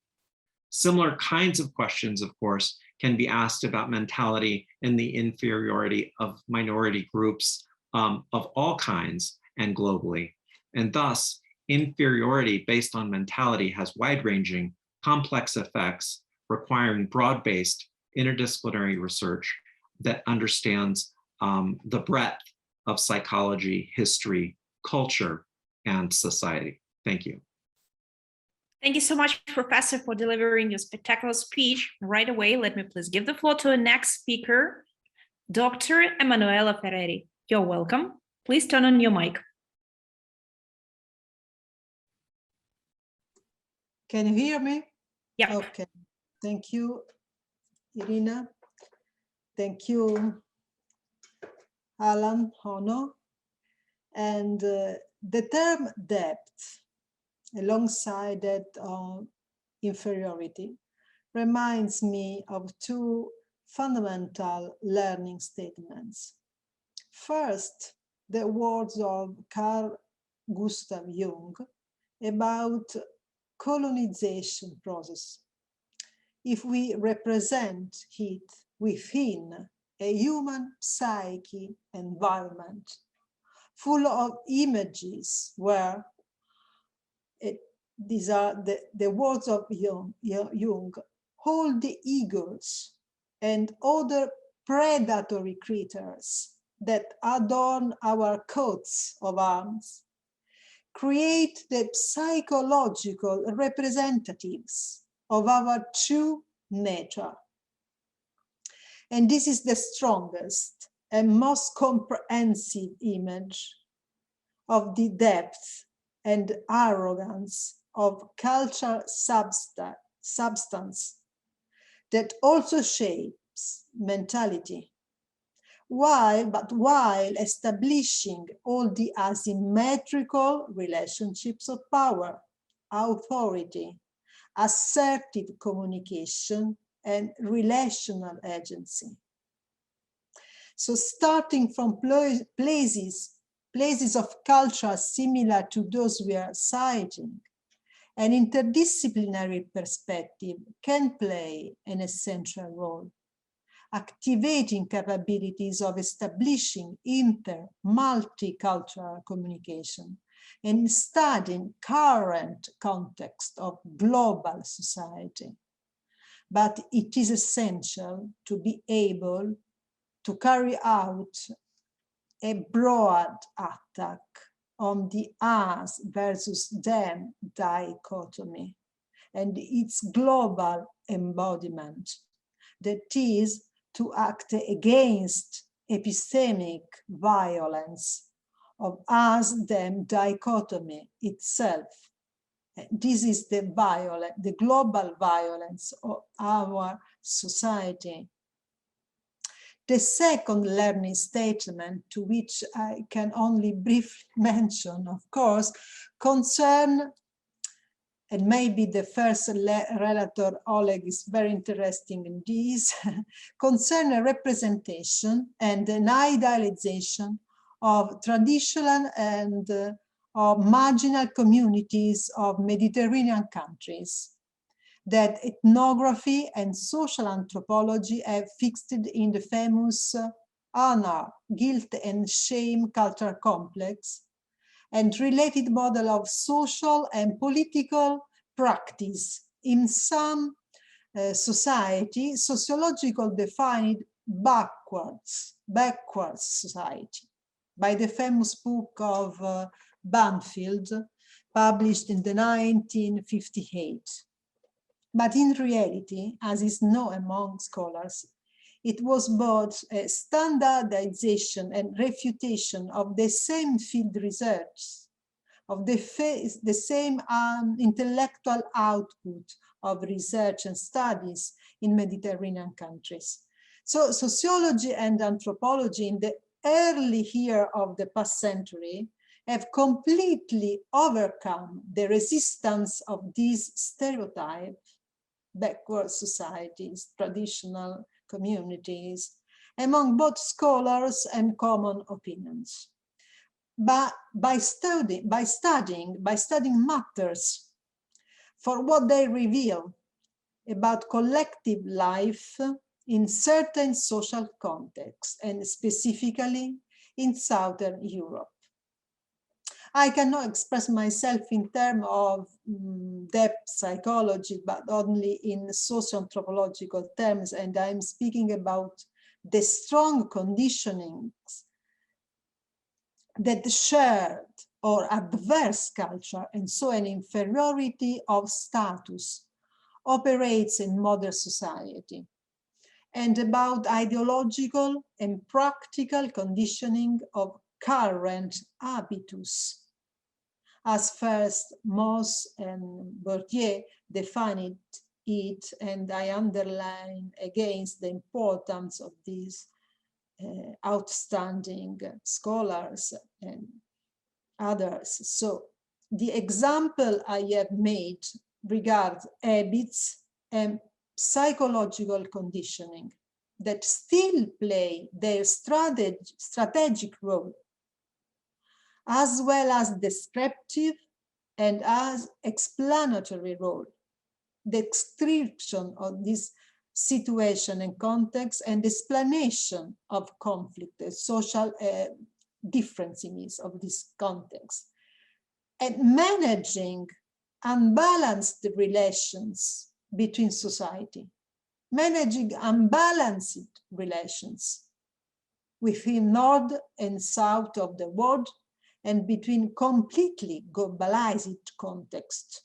Similar kinds of questions, of course, can be asked about mentality and the inferiority of minority groups of all kinds and globally. And thus, inferiority based on mentality has wide-ranging, complex effects requiring broad-based interdisciplinary research that understands the breadth of psychology, history, culture, and society. Thank you. Thank you so much, Professor, for delivering your spectacular speech. Right away, let me please give the floor to the next speaker, Dr. Emanuela Ferreri. You're welcome. Please turn on your mic. Can you hear me? Yeah. Okay. Thank you, Iryna. Thank you, Alan Hono. And the term depth, alongside that of inferiority, reminds me of two fundamental learning statements. First, the words of Carl Gustav Jung about colonization process. If we represent it within a human psyche environment full of images where these are the words of Jung, hold the eagles and other predatory creatures that adorn our coats of arms, create the psychological representatives of our true nature. And this is the strongest and most comprehensive image of the depth and arrogance of cultural substance that also shapes mentality, while establishing all the asymmetrical relationships of power, authority, assertive communication, and relational agency. So starting from places of culture similar to those we are citing, an interdisciplinary perspective can play an essential role, activating capabilities of establishing multicultural communication and studying current context of global society. But it is essential to be able to carry out a broad attack on the us versus them dichotomy and its global embodiment, that is, to act against epistemic violence of us-them dichotomy itself This is the global violence of our society. The second learning statement, to which I can only briefly mention, of course, concern, and maybe the first relator, Oleg, is very interesting in this, concern a representation and an idealization of traditional and of marginal communities of Mediterranean countries that ethnography and social anthropology have fixed in the famous honor, guilt and shame cultural complex and related model of social and political practice. In some society, sociological defined backwards society by the famous book of Banfield, published in the 1958. But in reality, as is known among scholars, it was both a standardization and refutation of the same field research, of the same intellectual output of research and studies in Mediterranean countries. So sociology and anthropology in the early year of the past century have completely overcome the resistance of these stereotypes, backward societies, traditional communities, among both scholars and common opinions. But by studying matters for what they reveal about collective life in certain social contexts, and specifically in Southern Europe. I cannot express myself in terms of depth psychology, but only in socio-anthropological terms, and I'm speaking about the strong conditionings that shared or adverse culture, and so an inferiority of status, operates in modern society, and about ideological and practical conditioning of current habitus, as first Moss and Bourdieu defined it, and I underline against the importance of these outstanding scholars and others. So the example I have made regards habits and psychological conditioning that still play their strategic role, as well as descriptive and as explanatory role. The description of this situation and context and explanation of conflict, the social differences of this context, and managing unbalanced relations between society, managing unbalanced relations within north and south of the world and between completely globalized contexts.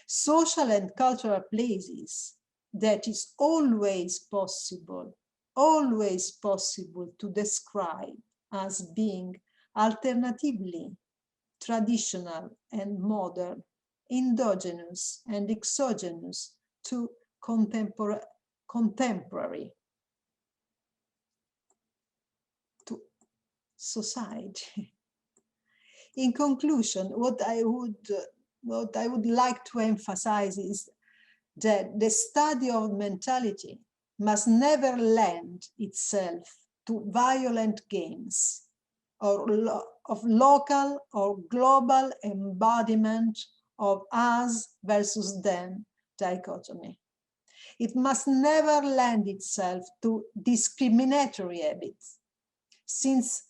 Social and cultural places that is always possible to describe as being alternatively traditional and modern, endogenous and exogenous to contemporary to society. In conclusion, what I would like to emphasize is that the study of mentality must never lend itself to violent games or of local or global embodiment of us versus them dichotomy. It must never lend itself to discriminatory habits, since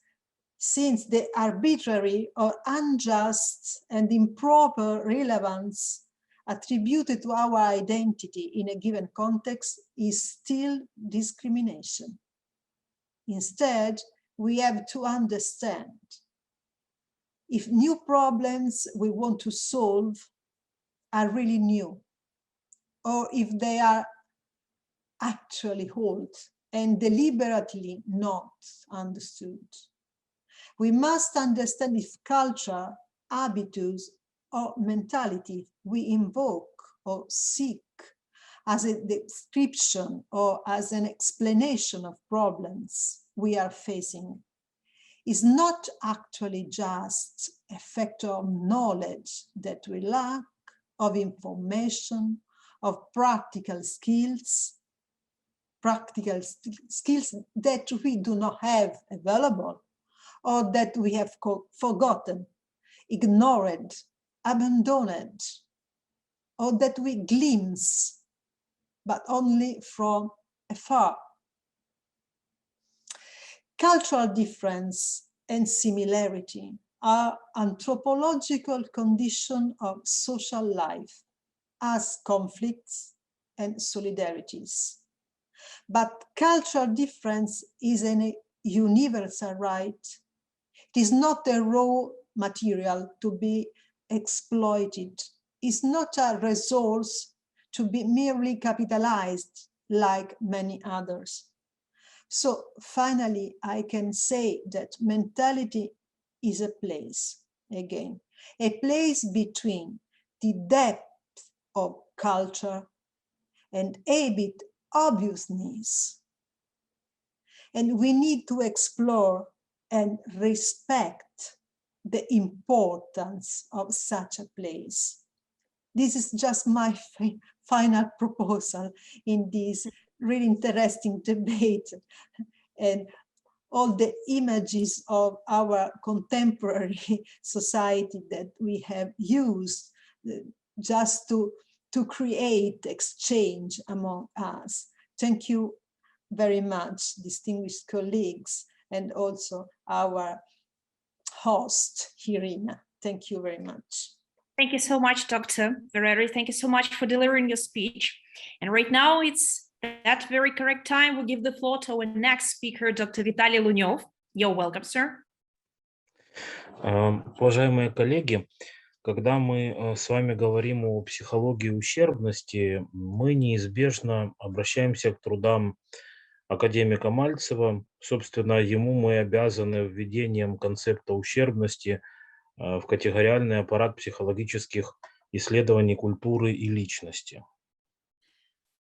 the arbitrary or unjust and improper relevance attributed to our identity in a given context is still discrimination. Instead, we have to understand if new problems we want to solve are really new, or if they are actually old and deliberately not understood. We must understand if culture, habitus, or mentality we invoke or seek as a description or as an explanation of problems we are facing is not actually just a factor of knowledge that we lack, of information, of practical skills that we do not have available, or that we have forgotten, ignored, abandoned, or that we glimpse, but only from afar. Cultural difference and similarity are anthropological conditions of social life as conflicts and solidarities. But cultural difference is a universal right. It is not a raw material to be exploited. It's not a resource to be merely capitalized like many others. So finally, I can say that mentality is a place, again, a place between the depth of culture and a bit obviousness. And we need to explore and respect the importance of such a place. This is just my final proposal in this really interesting debate, and all the images of our contemporary society that we have used just to create exchange among us. Thank you very much, distinguished colleagues, and also our host, Iryna. Thank you very much. Thank you so much, Dr. Ferreri. Thank you so much for delivering your speech. And right now it's that very correct time. We'll give the floor to our next speaker, Dr. Vitaly Luniov. You're welcome, sir. Уважаемые коллеги, когда мы с вами говорим о психологии ущербности, мы неизбежно обращаемся к трудам академика Мальцева. Собственно, ему мы обязаны введением концепта ущербности в категориальный аппарат психологических исследований культуры и личности.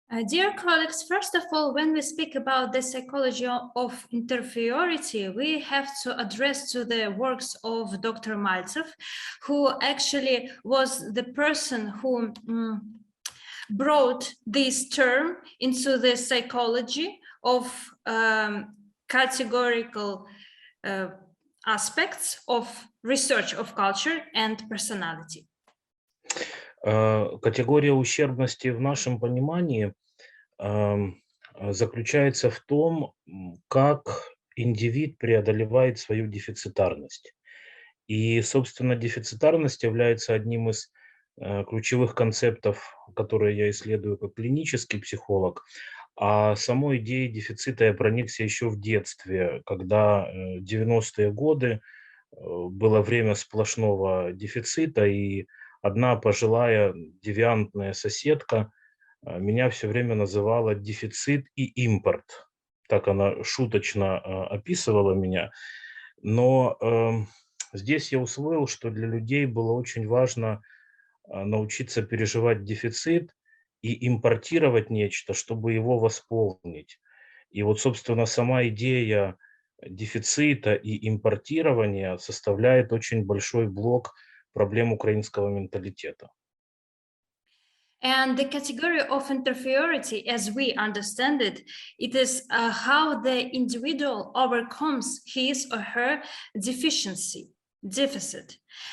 Dear colleagues, first of all, when we speak about the psychology of inferiority, we have to address to the works of Dr. Maltsev, who actually was the person who brought this term into the psychology of categorical aspects of research of culture and personality. Категория ущербности в нашем понимании заключается в том, как индивид преодолевает свою дефицитарность. И, собственно, дефицитарность является одним из ключевых концептов, которые я исследую как клинический психолог. А самой идеей дефицита я проникся еще в детстве, когда 90-е годы было время сплошного дефицита, и одна пожилая девиантная соседка меня все время называла дефицит и импорт. Так она шуточно описывала меня. Но здесь я усвоил, что для людей было очень важно научиться переживать дефицит и импортировать нечто, чтобы его восполнить. И вот, собственно, сама идея дефицита и импортирования составляет очень большой блок проблем украинского менталитета. And the category of inferiority, as we understand it, it is how the individual overcomes his or her deficit.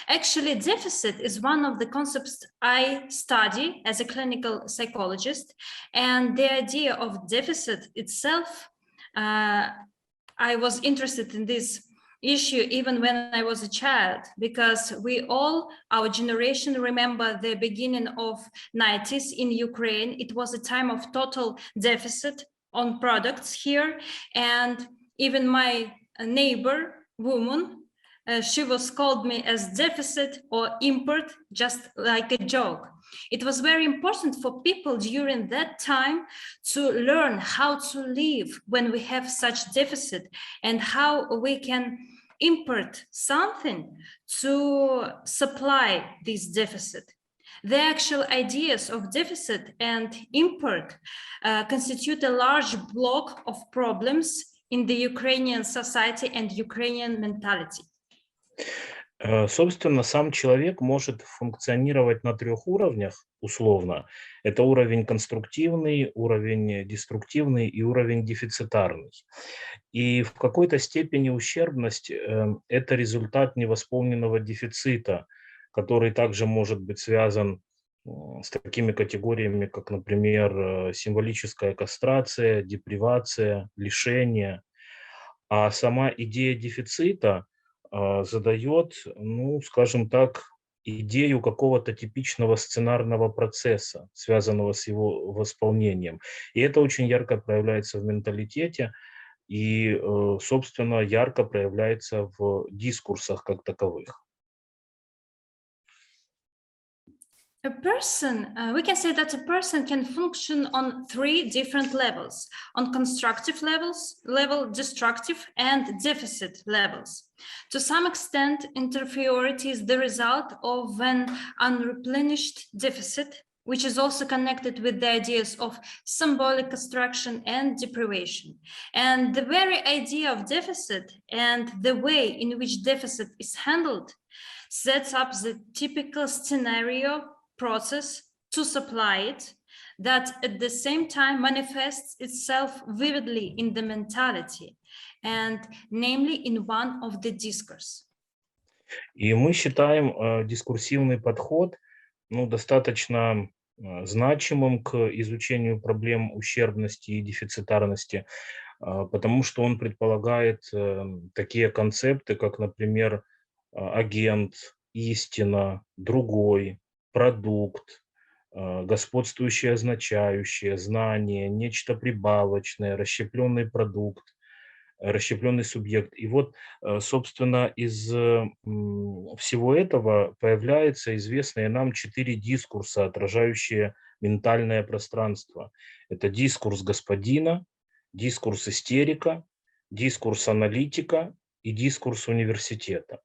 Actually, deficit is one of the concepts I study as a clinical psychologist, and the idea of deficit itself, I was interested in this issue even when I was a child, because we all, our generation, remember the beginning of 90s in Ukraine. It was a time of total deficit on products here, and even my neighbor woman, she was called me as deficit or import, just like a joke. It was very important for people during that time to learn how to live when we have such deficit, and how we can import something to supply this deficit. The actual ideas of deficit and import constitute a large block of problems in the Ukrainian society and Ukrainian mentality. Собственно, сам человек может функционировать на 3 уровнях, условно. Это уровень конструктивный, уровень деструктивный и уровень дефицитарный. И в какой-то степени ущербность – это результат невосполненного дефицита, который также может быть связан с такими категориями, как, например, символическая кастрация, депривация, лишение. А сама идея дефицита задает, ну, скажем так, идею какого-то типичного сценарного процесса, связанного с его восполнением. И это очень ярко проявляется в менталитете и, собственно, ярко проявляется в дискурсах как таковых. We can say that a person can function on 3 different levels: on constructive level, destructive, and deficit levels. To some extent, inferiority is the result of an unreplenished deficit, which is also connected with the ideas of symbolic construction and deprivation. And the very idea of deficit and the way in which deficit is handled sets up the typical scenario process to supply it, that at the same time manifests itself vividly in the mentality, and namely in one of the discourse. И мы считаем дискурсивный подход, ну, достаточно значимым к изучению проблем ущербности и дефицитарности, потому что он предполагает такие концепты, как, например, агент, истина, другой, продукт, господствующее означающее, знание, нечто прибавочное, расщепленный продукт, расщепленный субъект. И вот, собственно, из всего этого появляются известные нам 4 дискурса, отражающие ментальное пространство. Это дискурс господина, дискурс истерика, дискурс аналитика и дискурс университета.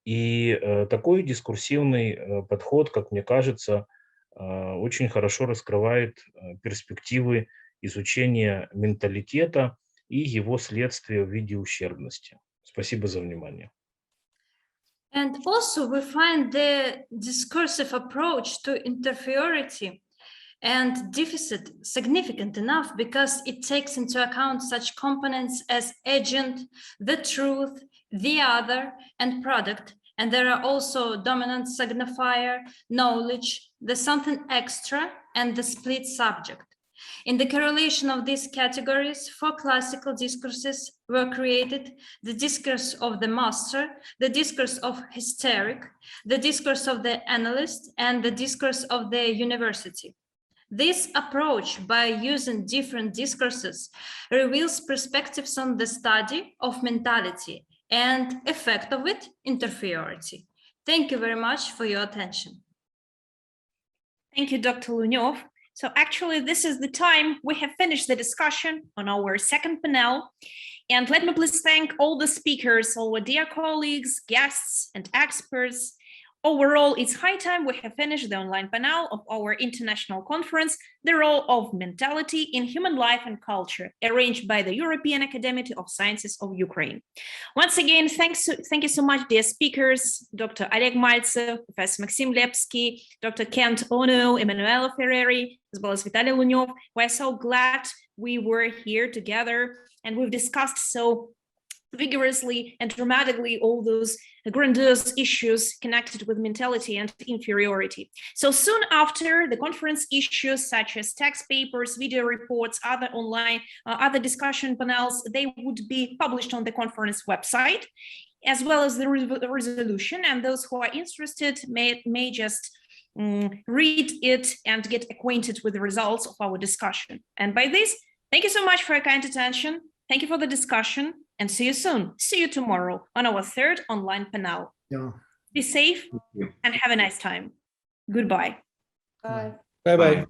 И такой дискурсивный подход, как мне кажется, очень хорошо раскрывает перспективы изучения менталитета и его следствия в виде ущербности. Спасибо за внимание. And also we find the discursive approach to inferiority and deficit significant enough because it takes into account such components as agent, the truth, the other, and product. And there are also dominant signifier, knowledge, the something extra, and the split subject. In the correlation of these categories, 4 classical discourses were created: the discourse of the master, the discourse of hysteric, the discourse of the analyst, and the discourse of the university. This approach, by using different discourses, reveals perspectives on the study of mentality and effect of it, inferiority. Thank you very much for your attention. Thank you, Dr. Luniov. So actually, this is the time we have finished the discussion on our second panel. And let me please thank all the speakers, all our dear colleagues, guests, and experts. Overall, it's high time we have finished the online panel of our international conference, The Role of Mentality in Human Life and Culture, arranged by the European Academy of Sciences of Ukraine. Once again, thank you so much, dear speakers, Dr. Oleg Maltsev, Professor Maxim Lepskiy, Dr. Kent Ono, Emanuela Ferreri, as well as Vitaly Luniov. We're so glad we were here together and we've discussed so vigorously and dramatically all those grandiose issues connected with mentality and inferiority. So soon after, the conference issues such as text papers, video reports, other online, other discussion panels, they would be published on the conference website, as well as the resolution. And those who are interested may just read it and get acquainted with the results of our discussion. And by this, thank you so much for your kind attention. Thank you for the discussion and see you soon. See you tomorrow on our 3rd online panel. Yeah. Be safe and have a nice time. Goodbye. Bye. Bye-bye.